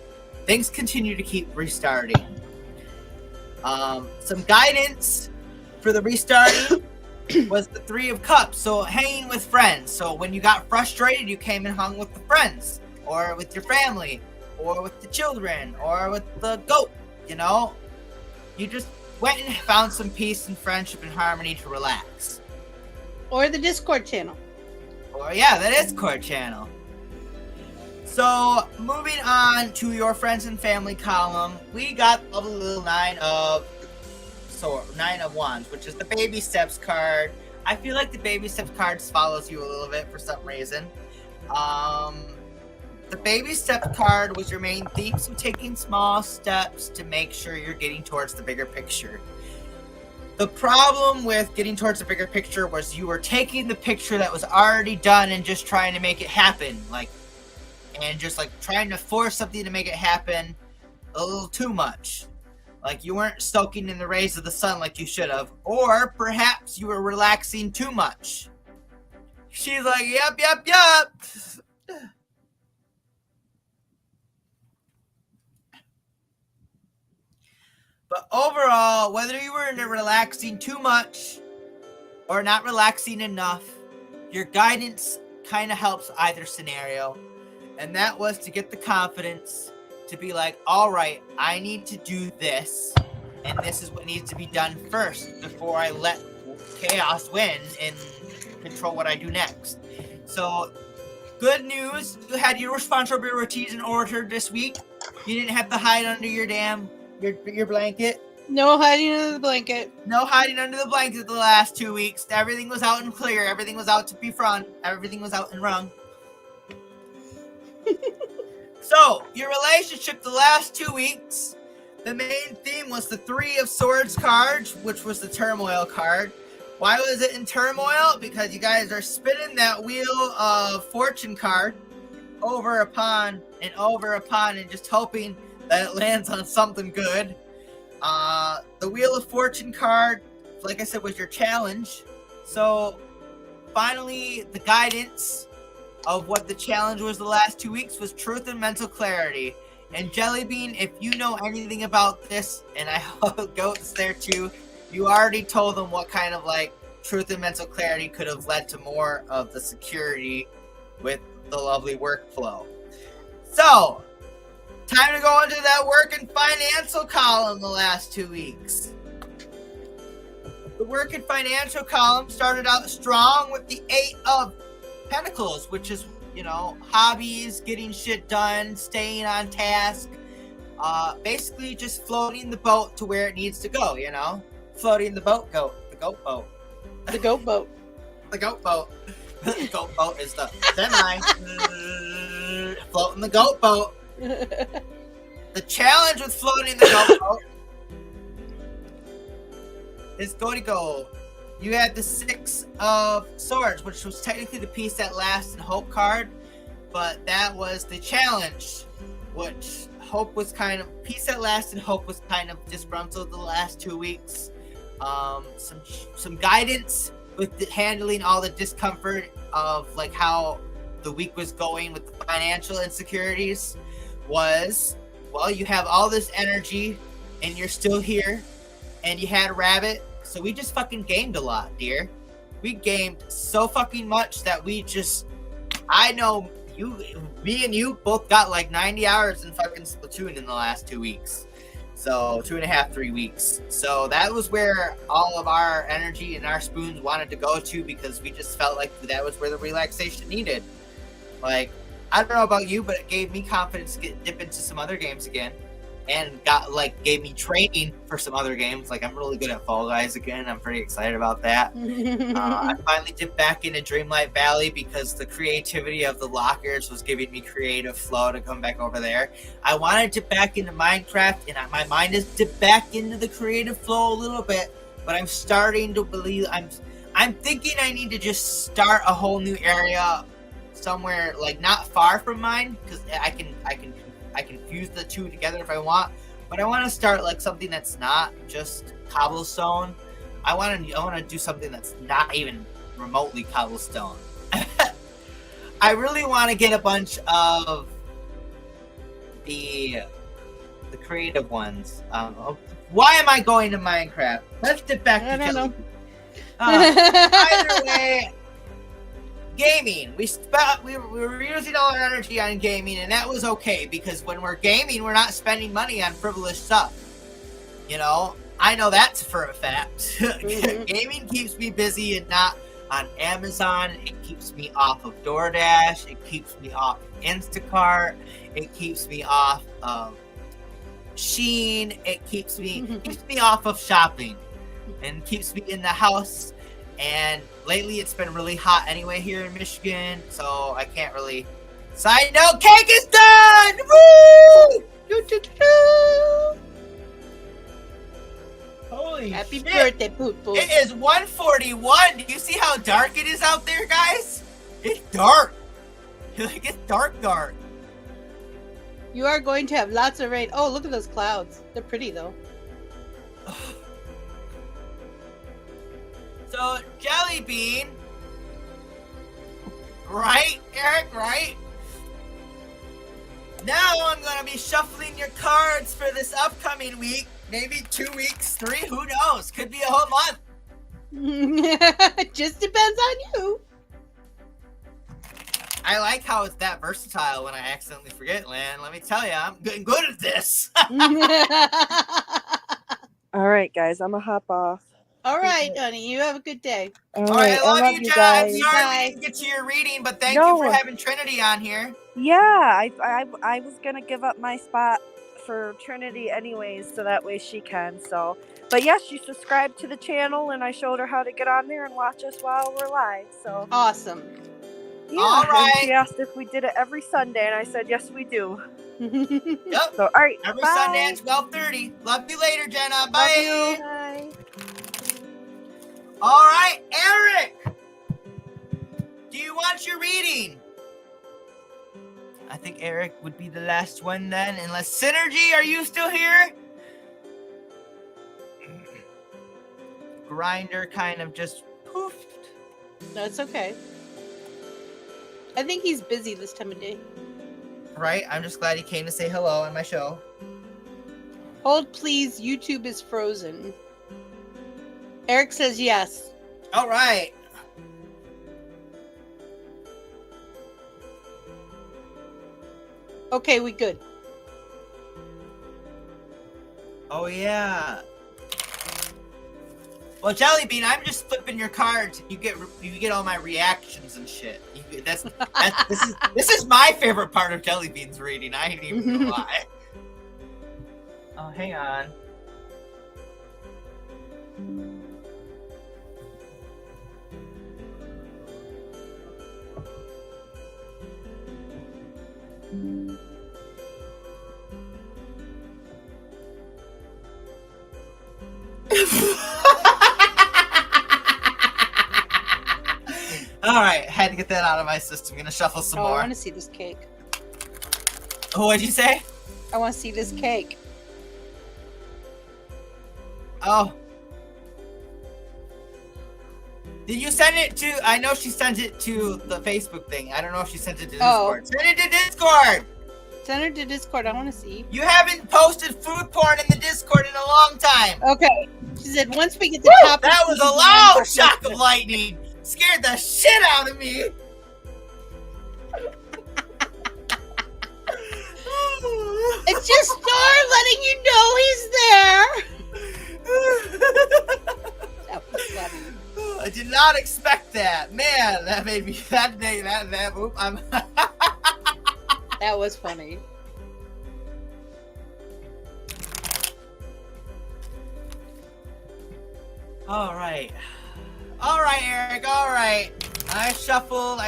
things continue to keep restarting. Some guidance for the restarting was the 3 of Cups, so hanging with friends. So when you got frustrated, you came and hung with the friends, or with your family, or with the children, or with the goat. You know, you just went and found some peace and friendship and harmony to relax. Or the Discord channel. Or yeah, that is Discord channel. So moving on to your friends and family column, we got a little 9 of Nine of Wands, which is the baby steps card. I feel like the baby steps card follows you a little bit for some reason. The baby step card was your main theme, so taking small steps to make sure you're getting towards the bigger picture. The problem with getting towards the bigger picture was you were taking the picture that was already done and just trying to make it happen, and just trying to force something to make it happen a little too much. Like you weren't soaking in the rays of the sun like you should have, or perhaps you were relaxing too much. She's like, yep. But overall, whether you were into relaxing too much or not relaxing enough, your guidance kind of helps either scenario. And that was to get the confidence to be like, all right, I need to do this. And this is what needs to be done first before I let chaos win and control what I do next. So, good news. You had your responsibilities in order this week. You didn't have to hide under your blanket. No hiding under the blanket. No hiding under the blanket the last 2 weeks. Everything was out and clear. Everything was out to be front. Everything was out and rung. So, your relationship the last 2 weeks, the main theme was the Three of Swords card, which was the turmoil card. Why was it in turmoil? Because you guys are spinning that Wheel of Fortune card over upon and just hoping that it lands on something good. The Wheel of Fortune card, like I said, was your challenge. So finally, the guidance of what the challenge was the last 2 weeks was truth and mental clarity. And Jellybean, if you know anything about this, and I hope Goat's there too, you already told them what kind of truth and mental clarity could have led to more of the security with the lovely workflow. So, time to go into that work and financial column the last 2 weeks. The work and financial column started out strong with the Eight of Pentacles, which is, hobbies, getting shit done, staying on task, basically just floating the boat to where it needs to go, floating the goat boat. The goat boat. The goat boat is the semi floating the goat boat. The challenge with floating the goat boat is going to go. You had the Six of Swords, which was technically the Peace That Lasts and Hope card, but that was the challenge, which Peace That Lasts and Hope was kind of disgruntled the last 2 weeks. Some guidance with handling all the discomfort of how the week was going with the financial insecurities was, well, you have all this energy and you're still here and you had a rabbit. So we just fucking gamed a lot, dear. We gamed so fucking much that I know me and you both got 90 hours in fucking Splatoon in the last 2 weeks. So 2.5, 3 weeks. So that was where all of our energy and our spoons wanted to go to, because we just felt like that was where the relaxation needed. I don't know about you, but it gave me confidence to dip into some other games again. And gave me training for some other games. I'm really good at Fall Guys again. I'm pretty excited about that. I finally dipped back into Dreamlight Valley because the creativity of the lockers was giving me creative flow to come back over there. I wanted to dip back into Minecraft, and my mind is dipped back into the creative flow a little bit. But I'm starting to believe I'm thinking I need to just start a whole new area somewhere not far from mine, because I can fuse the two together if I want, but I want to start something that's not just cobblestone. I want to do something that's not even remotely cobblestone. I really want to get a bunch of the creative ones. Why am I going to Minecraft? Let's get back to I don't know. Either way, gaming. We were using all our energy on gaming, and that was okay, because when we're gaming, we're not spending money on frivolous stuff. I know that's for a fact. Gaming keeps me busy and not on Amazon. It keeps me off of DoorDash. It keeps me off of Instacart. It keeps me off of Shein. It keeps me off of shopping. and keeps me in the house. And lately it's been really hot anyway here in Michigan, so I can't really. Side note, cake is done! Woo! Holy Happy shit. birthday, Poot Poot. It is 1:41. Do you see how dark it is out there, guys? It's dark. Like, it's dark. You are going to have lots of rain. Oh, look at those clouds. They're pretty, though. So, Jelly Bean. Right, Eric, right? Now I'm going to be shuffling your cards for this upcoming week. Maybe 2 weeks, 3, who knows? Could be a whole month. Just depends on you. I like how it's that versatile when I accidentally forget, Lan. Let me tell you, I'm getting good at this. All right, guys, I'm gonna hop off. All right, honey. You have a good day. All All right, I love you, Jenna. I'm guys. sorry Bye. we didn't get to your reading, but thank you for having Trinity on here. Yeah, I was gonna give up my spot for Trinity anyways, so that way she can. So, but yes, she subscribed to the channel, and I showed her how to get on there and watch us while we're live. So Awesome. yeah, All right. and she asked if we did it every Sunday, and I said yes, we do. Yep. So all right, Every bye. Sunday at 12:30. Love you later, Jenna. Love Bye. you. Bye. All right, Eric. Do you want your reading? I think Eric would be the last one then, unless Synergy, are you still here? Grinder kind of just poofed. No, it's okay. I think he's busy this time of day. Right? I'm just glad he came to say hello on my show. Hold, please. YouTube is frozen. Eric says yes. All right. Okay, we good. Oh yeah. Well, Jelly Bean, I'm just flipping your cards. You get all my reactions and shit. This is my favorite part of Jelly Bean's reading. I ain't even gonna lie. Oh, hang on. All right, had to get that out of my system. Gonna shuffle some I more. want to see this cake. Oh, what'd you say? I want to see this cake. Oh. Did you send it to? I know she sent it to the Facebook thing. I don't know if she sent it to Discord. Send it to Discord. Send her to Discord. I want to see. You haven't posted food porn in the Discord in a long time. Okay. She said once we get the top. That was a loud shock of lightning. Scared the shit out of me. It's just Storm letting you know he's there. That was funny. I did not expect that. Man, that made me that day. Oop, I'm. That was funny. All right, Eric. All right. I shuffled.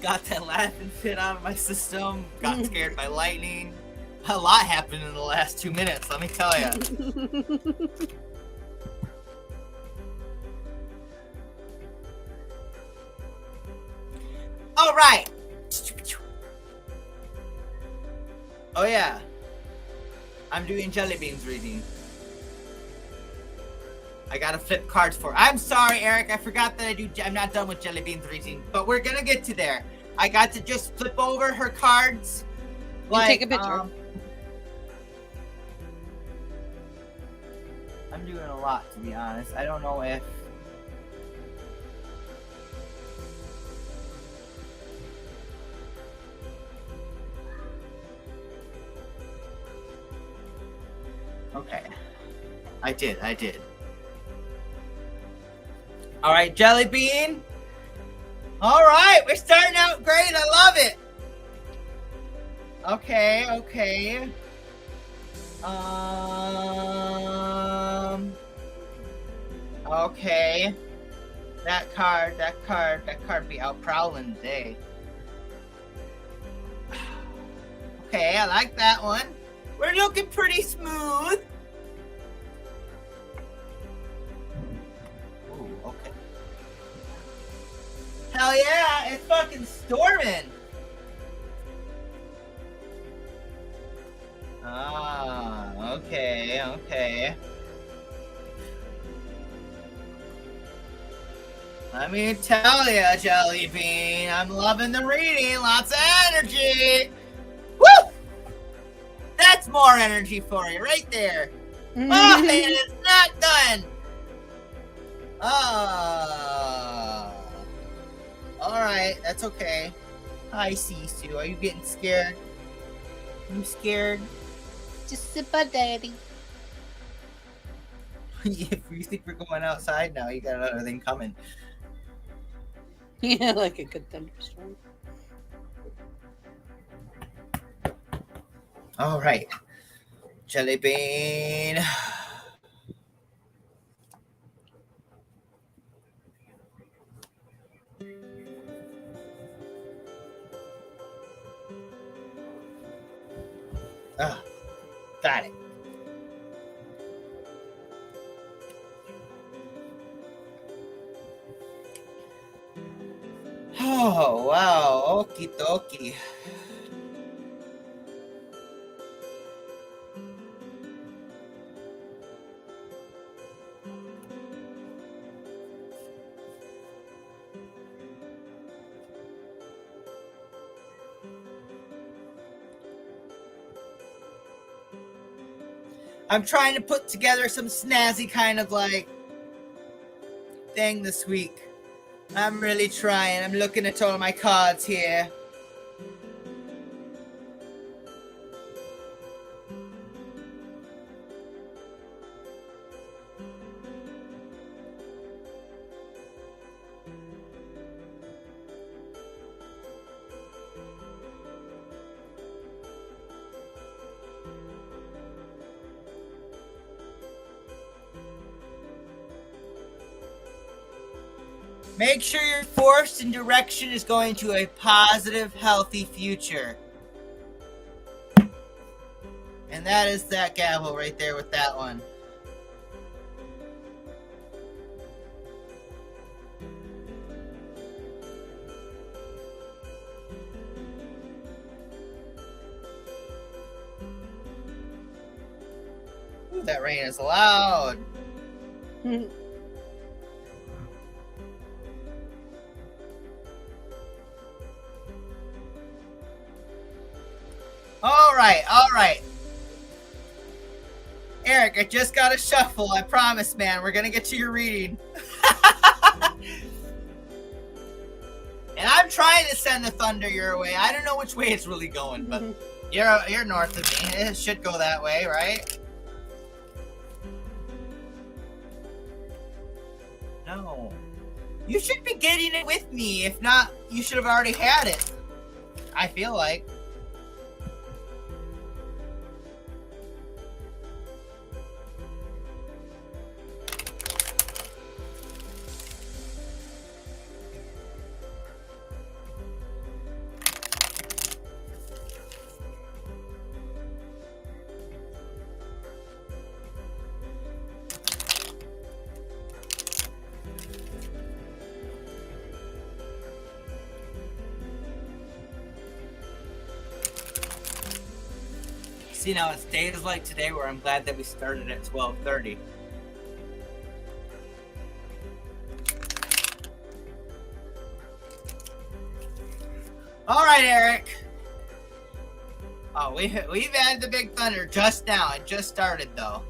Got that laughing fit out of my system. Got scared by lightning. A lot happened in the last 2 minutes. Let me tell you. All right. Oh yeah. I'm doing Jelly Bean's reading. I gotta flip cards for. I'm sorry, Eric. I forgot that I'm not done with Jelly Bean's reading, but we're gonna get to there. I got to just flip over her cards. Take a picture. I'm doing a lot, to be honest. I don't know if. Okay. I did. All right, Jelly Bean. All right, we're starting out great. I love it. Okay. Okay. That card be out prowling today. Okay, I like that one. We're looking pretty smooth. Ooh, okay. Hell yeah, it's fucking storming. Ah, okay. Let me tell you, Jelly Bean, I'm loving the reading. Lots of energy. Woo! That's more energy for you right there. Oh, and it's not done. All right, that's okay. Hi, Sisu. Are you getting scared? You scared? Just sit by daddy. If you think we're going outside now, you got another thing coming. Yeah, like a good thunderstorm. All right, Jelly Bean. Got it. Oh, wow. Okie dokie. I'm trying to put together some snazzy kind of like thing this week. I'm really trying. I'm looking at all my cards here. Make sure your force and direction is going to a positive, healthy future. And that is that gavel right there with that one. Ooh, that rain is loud. All right. Eric, I just got to shuffle. I promise, man. We're going to get to your reading. And I'm trying to send the thunder your way. I don't know which way it's really going, but you're north of me. It should go that way, right? No. You should be getting it with me. If not, you should have already had it. I feel like. See, now it's days like today where I'm glad that we started at 12:30. All right, Eric. Oh, we've had the big thunder just now. It just started, though.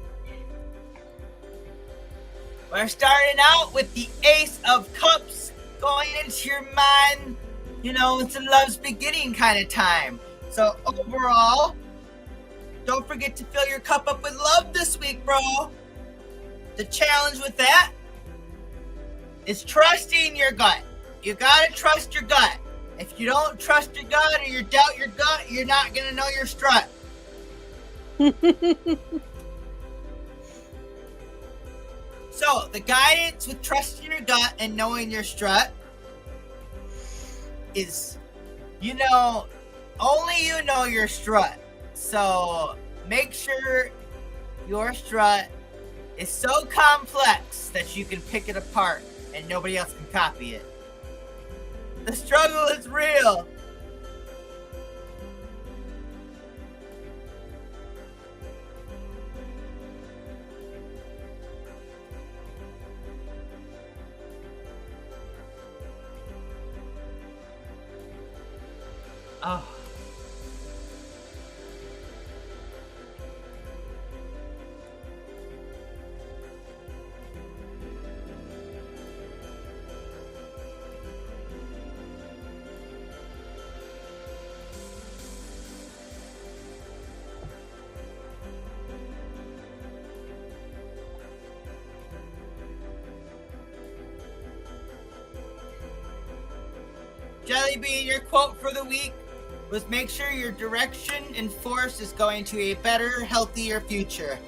We're starting out with the Ace of Cups going into your mind. You know, it's a love's beginning kind of time. So overall, don't forget to fill your cup up with love this week, bro. The challenge with that is trusting your gut. You gotta trust your gut. If you don't trust your gut or you doubt your gut, you're not gonna know your strut. So, the guidance with trusting your gut and knowing your strut is, only you know your strut. So, make sure your strut is so complex that you can pick it apart and nobody else can copy it. The struggle is real. Oh. Jellybean, your quote for the week was make sure your direction and force is going to a better, healthier future.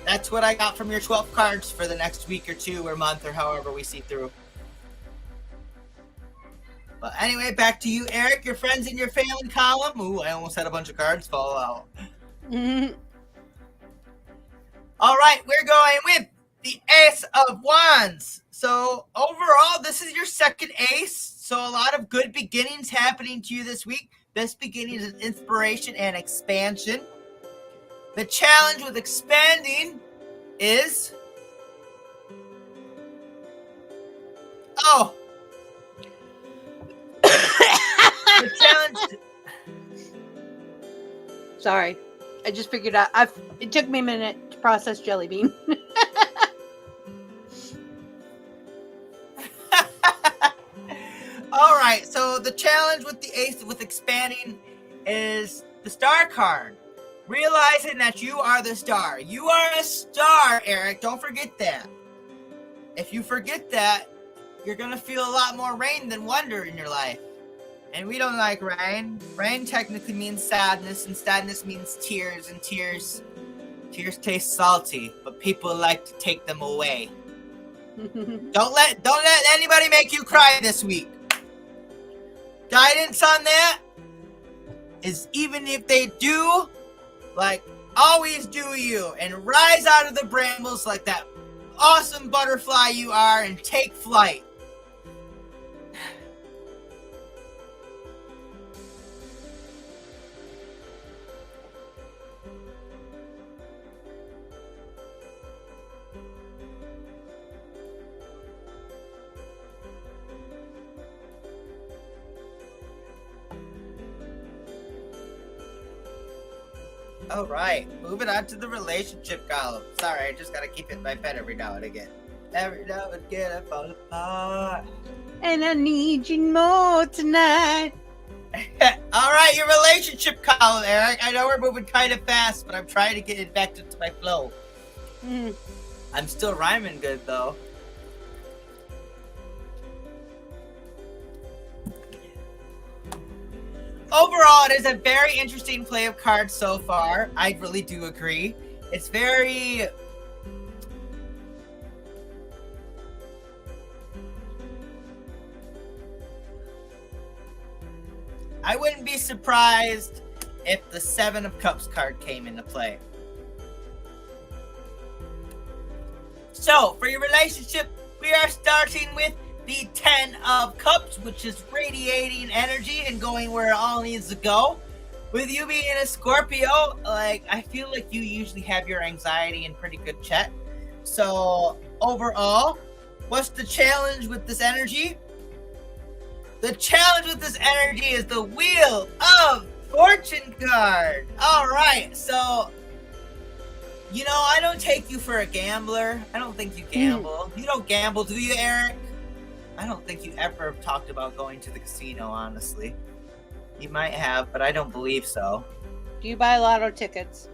That's what I got from your 12 cards for the next week or two or month or however we see through. But anyway, back to you, Eric. Your friends in your family column. Ooh, I almost had a bunch of cards fall out. Mm-hmm. All right, we're going with the Ace of Wands. So overall, this is your second ace. So a lot of good beginnings happening to you this week. This beginning is inspiration and expansion. The challenge with expanding is... Oh! The challenge... Sorry. I just figured out. It took me a minute to process Jellybean. All right, so the challenge with the ace with expanding is the star card. Realizing that you are the star. You are a star, Eric. Don't forget that. If you forget that, you're going to feel a lot more rain than wonder in your life. And we don't like rain. Rain technically means sadness, and sadness means tears, and tears taste salty, but people like to take them away. Don't let anybody make you cry this week. Guidance on that is even if they do, like, always do you and rise out of the brambles like that awesome butterfly you are and take flight. All right, moving on to the relationship column. Sorry, I just gotta keep it in my bed every now and again. Every now and again, I fall apart. And I need you more tonight. All right, your relationship column, Eric. I know we're moving kind of fast, but I'm trying to get it back to my flow. I'm still rhyming good, though. Overall, it is a very interesting play of cards so far. I really do agree. It's very... I wouldn't be surprised if the Seven of Cups card came into play. So, for your relationship, we are starting with the 10 of Cups, which is radiating energy and going where it all needs to go. With you being a Scorpio, I feel like you usually have your anxiety in pretty good check. So, overall, what's the challenge with this energy? The challenge with this energy is the Wheel of Fortune card. All right, so, I don't take you for a gambler. I don't think you gamble. You don't gamble, do you, Eric? I don't think you ever have talked about going to the casino, honestly. You might have, but I don't believe so. Do you buy lotto tickets?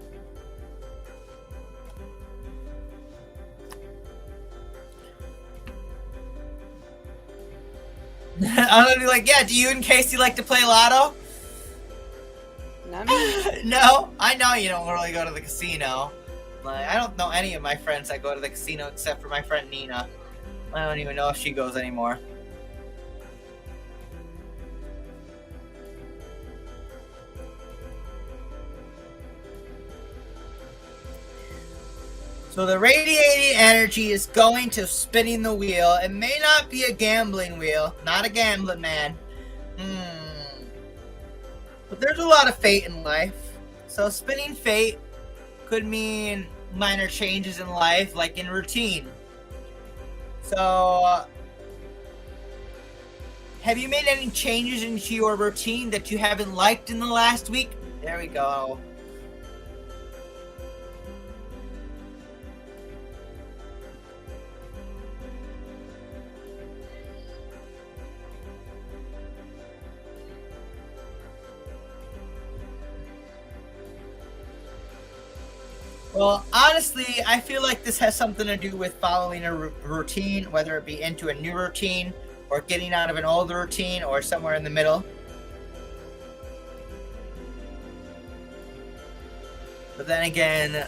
I'm gonna be like, yeah, do you and Casey like to play lotto? No, Not me. No, I know you don't really go to the casino. Like, I don't know any of my friends that go to the casino except for my friend Nina. I don't even know if she goes anymore. So the radiating energy is going to spinning the wheel. It may not be a gambling wheel. Not a gambling man. But there's a lot of fate in life. So spinning fate could mean minor changes in life, like in routine. So, have you made any changes into your routine that you haven't liked in the last week? There we go. Well, honestly, I feel like this has something to do with following a routine, whether it be into a new routine or getting out of an old routine or somewhere in the middle. But then again,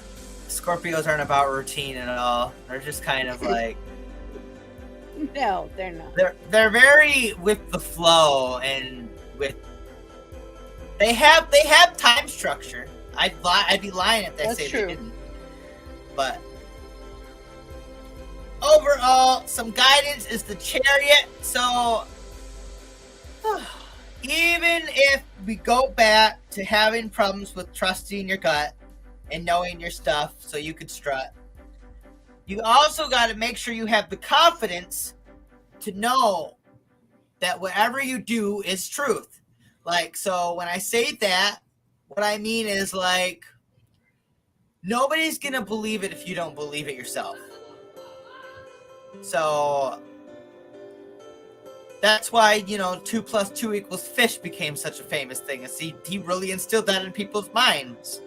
Scorpios aren't about routine at all. They're just kind of like... No, they're not. They're very with the flow and with... They have time structure. I'd be lying if they say they didn't. But overall, some guidance is the Chariot. So even if we go back to having problems with trusting your gut and knowing your stuff so you could strut, you also got to make sure you have the confidence to know that whatever you do is truth. Like, so when I say that, what I mean is, like, nobody's going to believe it if you don't believe it yourself. So that's why, 2 + 2 = fish became such a famous thing. And see, he really instilled that in people's minds,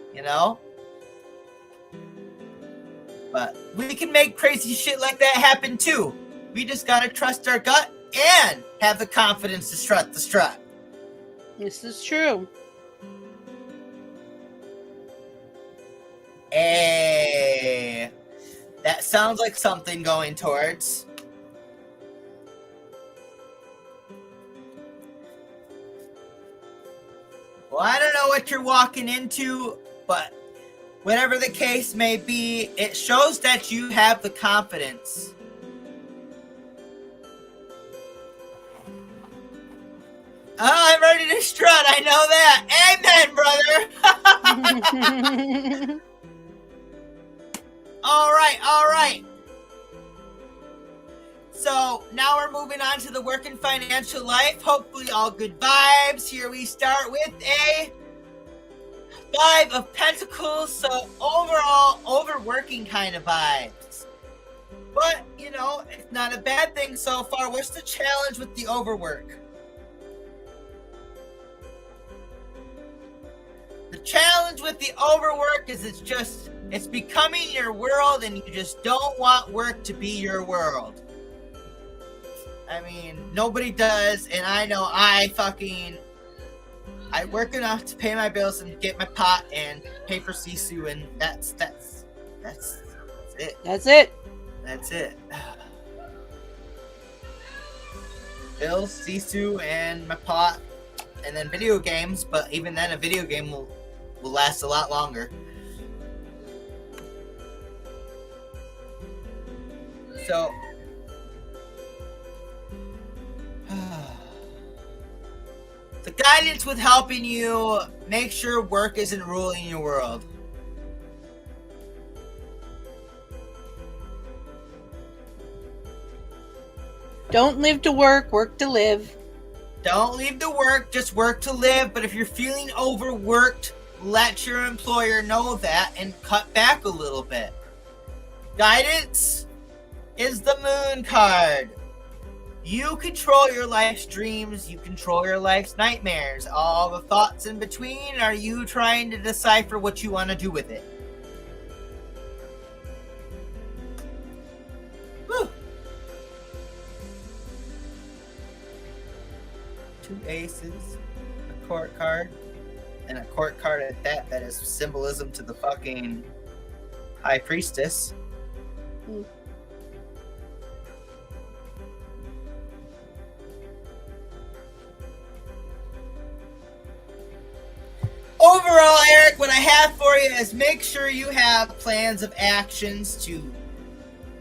But we can make crazy shit like that happen too. We just got to trust our gut and have the confidence to strut the strut. This is true. Hey, that sounds like something going towards. Well, I don't know what you're walking into, but whatever the case may be, it shows that you have the confidence. Oh, I'm ready to strut. I know that. Amen, brother. All right. So now we're moving on to the work and financial life. Hopefully all good vibes. Here we start with a 5 of Pentacles. So overall, overworking kind of vibes. But, it's not a bad thing so far. What's the challenge with the overwork? The challenge with the overwork is it's becoming your world and you just don't want work to be your world. I mean, nobody does, and I know I work enough to pay my bills and get my pot and pay for Sisu, and that's it. That's it. That's it. Bills, Sisu, and my pot, and then video games, but even then a video game will last a lot longer. So the guidance with helping you make sure work isn't ruling your world. Don't live to work, work to live. Don't leave to work, just work to live. But if you're feeling overworked, let your employer know that and cut back a little bit. Guidance is the Moon card. You control your life's dreams. You control your life's nightmares. All the thoughts in between are you trying to decipher what you want to do with it. Woo. 2 aces, a court card, and a court card at that. That is symbolism to the fucking high priestess. Overall, Eric, what I have for you is make sure you have plans of actions to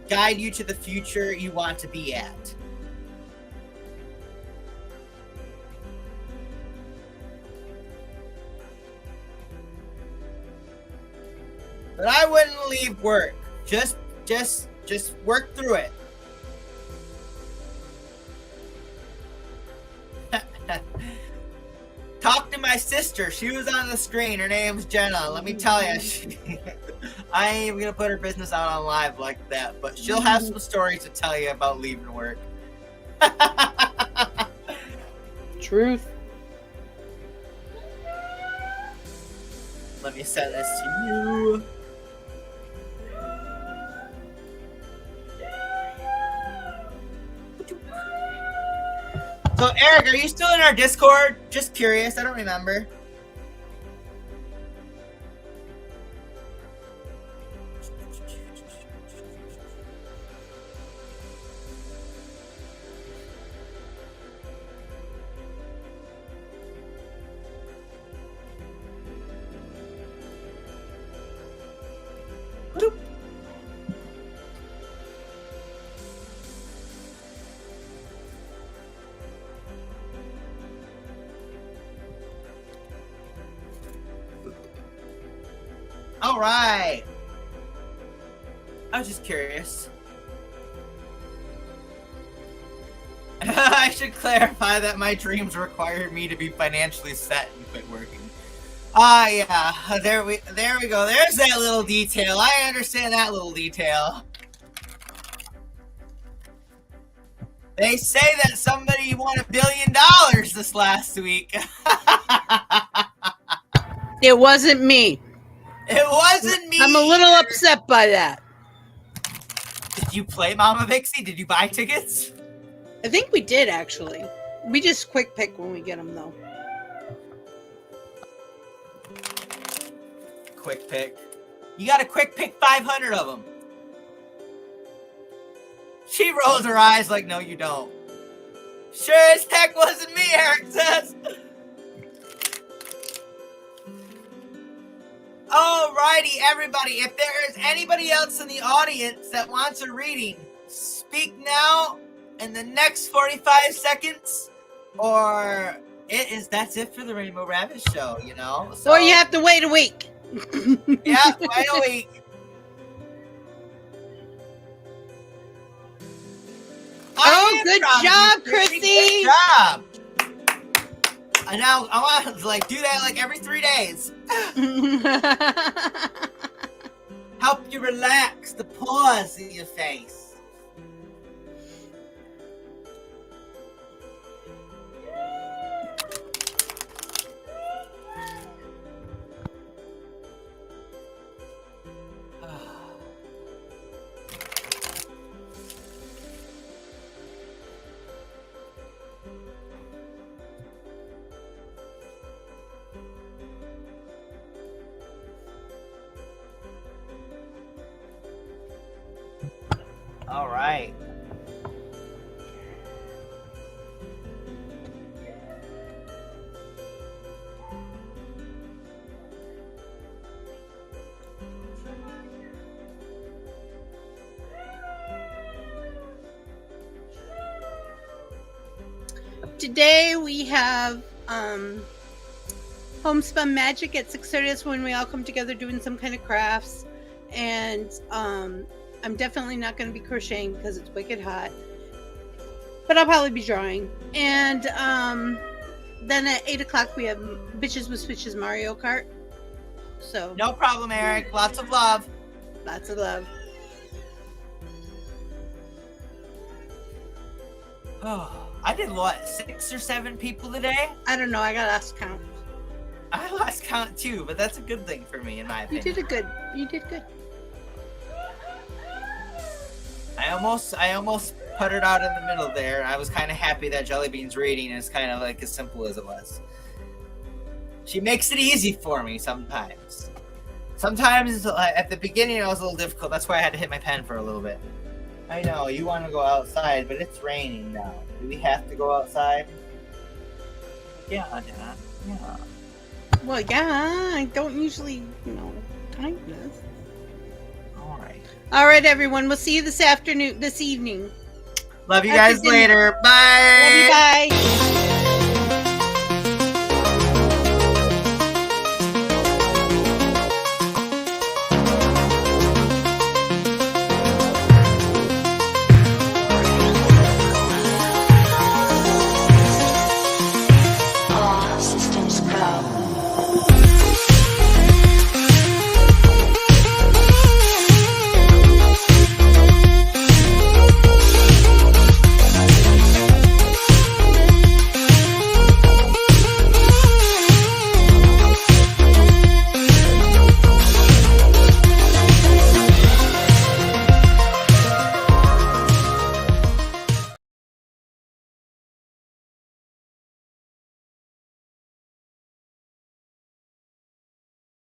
guide you to the future you want to be at. But I wouldn't leave work. Just work through it. Talk to my sister. She was on the screen. Her name's Jenna. Let me tell you, I ain't even gonna put her business out on live like that, but she'll have some stories to tell you about leaving work. Truth. Let me send this to you. So, Eric, are you still in our Discord? Just curious. I don't remember. Boop. All right. I was just curious. I should clarify that my dreams required me to be financially set and quit working. Yeah. There we go. There's that little detail. I understand that little detail. They say that somebody won $1 billion this last week. It wasn't me. It wasn't me. I'm a little upset by that. Did you play Mama Vixie? Did you buy tickets? I think we did, actually. We just quick pick when we get them, though. Quick pick. You got to quick pick 500 of them. She rolls her eyes like, no, you don't. Sure as heck wasn't me, Eric says. Alrighty, everybody. If there is anybody else in the audience that wants a reading, speak now in the next 45 seconds, or that's it for the Rainbow Rabbit Show, you know? So, or you have to wait a week. Yeah, wait a week. Oh, good job, Chrissy. Good job. And now I want to do that every 3 days. Help you relax the pause in your face. All right. Today we have Homespun Magic at 6:30. That's when we all come together doing some kind of crafts. And I'm definitely not going to be crocheting because it's wicked hot. But I'll probably be drawing. And then at 8 o'clock we have Bitches with Switches Mario Kart. So no problem, Eric. Lots of love. Lots of love. Oh, I did what? 6 or 7 people today? I don't know. I got lost count. I lost count too, but that's a good thing for me, in my opinion. You did good. I almost puttered out in the middle there. I was kind of happy that Jellybean's reading is kind of as simple as it was. She makes it easy for me sometimes. Sometimes at the beginning it was a little difficult. That's why I had to hit my pen for a little bit. I know you want to go outside, but it's raining now. Do we have to go outside? Yeah, Dad. Yeah. Well, yeah, I don't usually, kind of. All right. All right, everyone. We'll see you this evening. Love you After guys dinner. later. Bye. Love you, bye.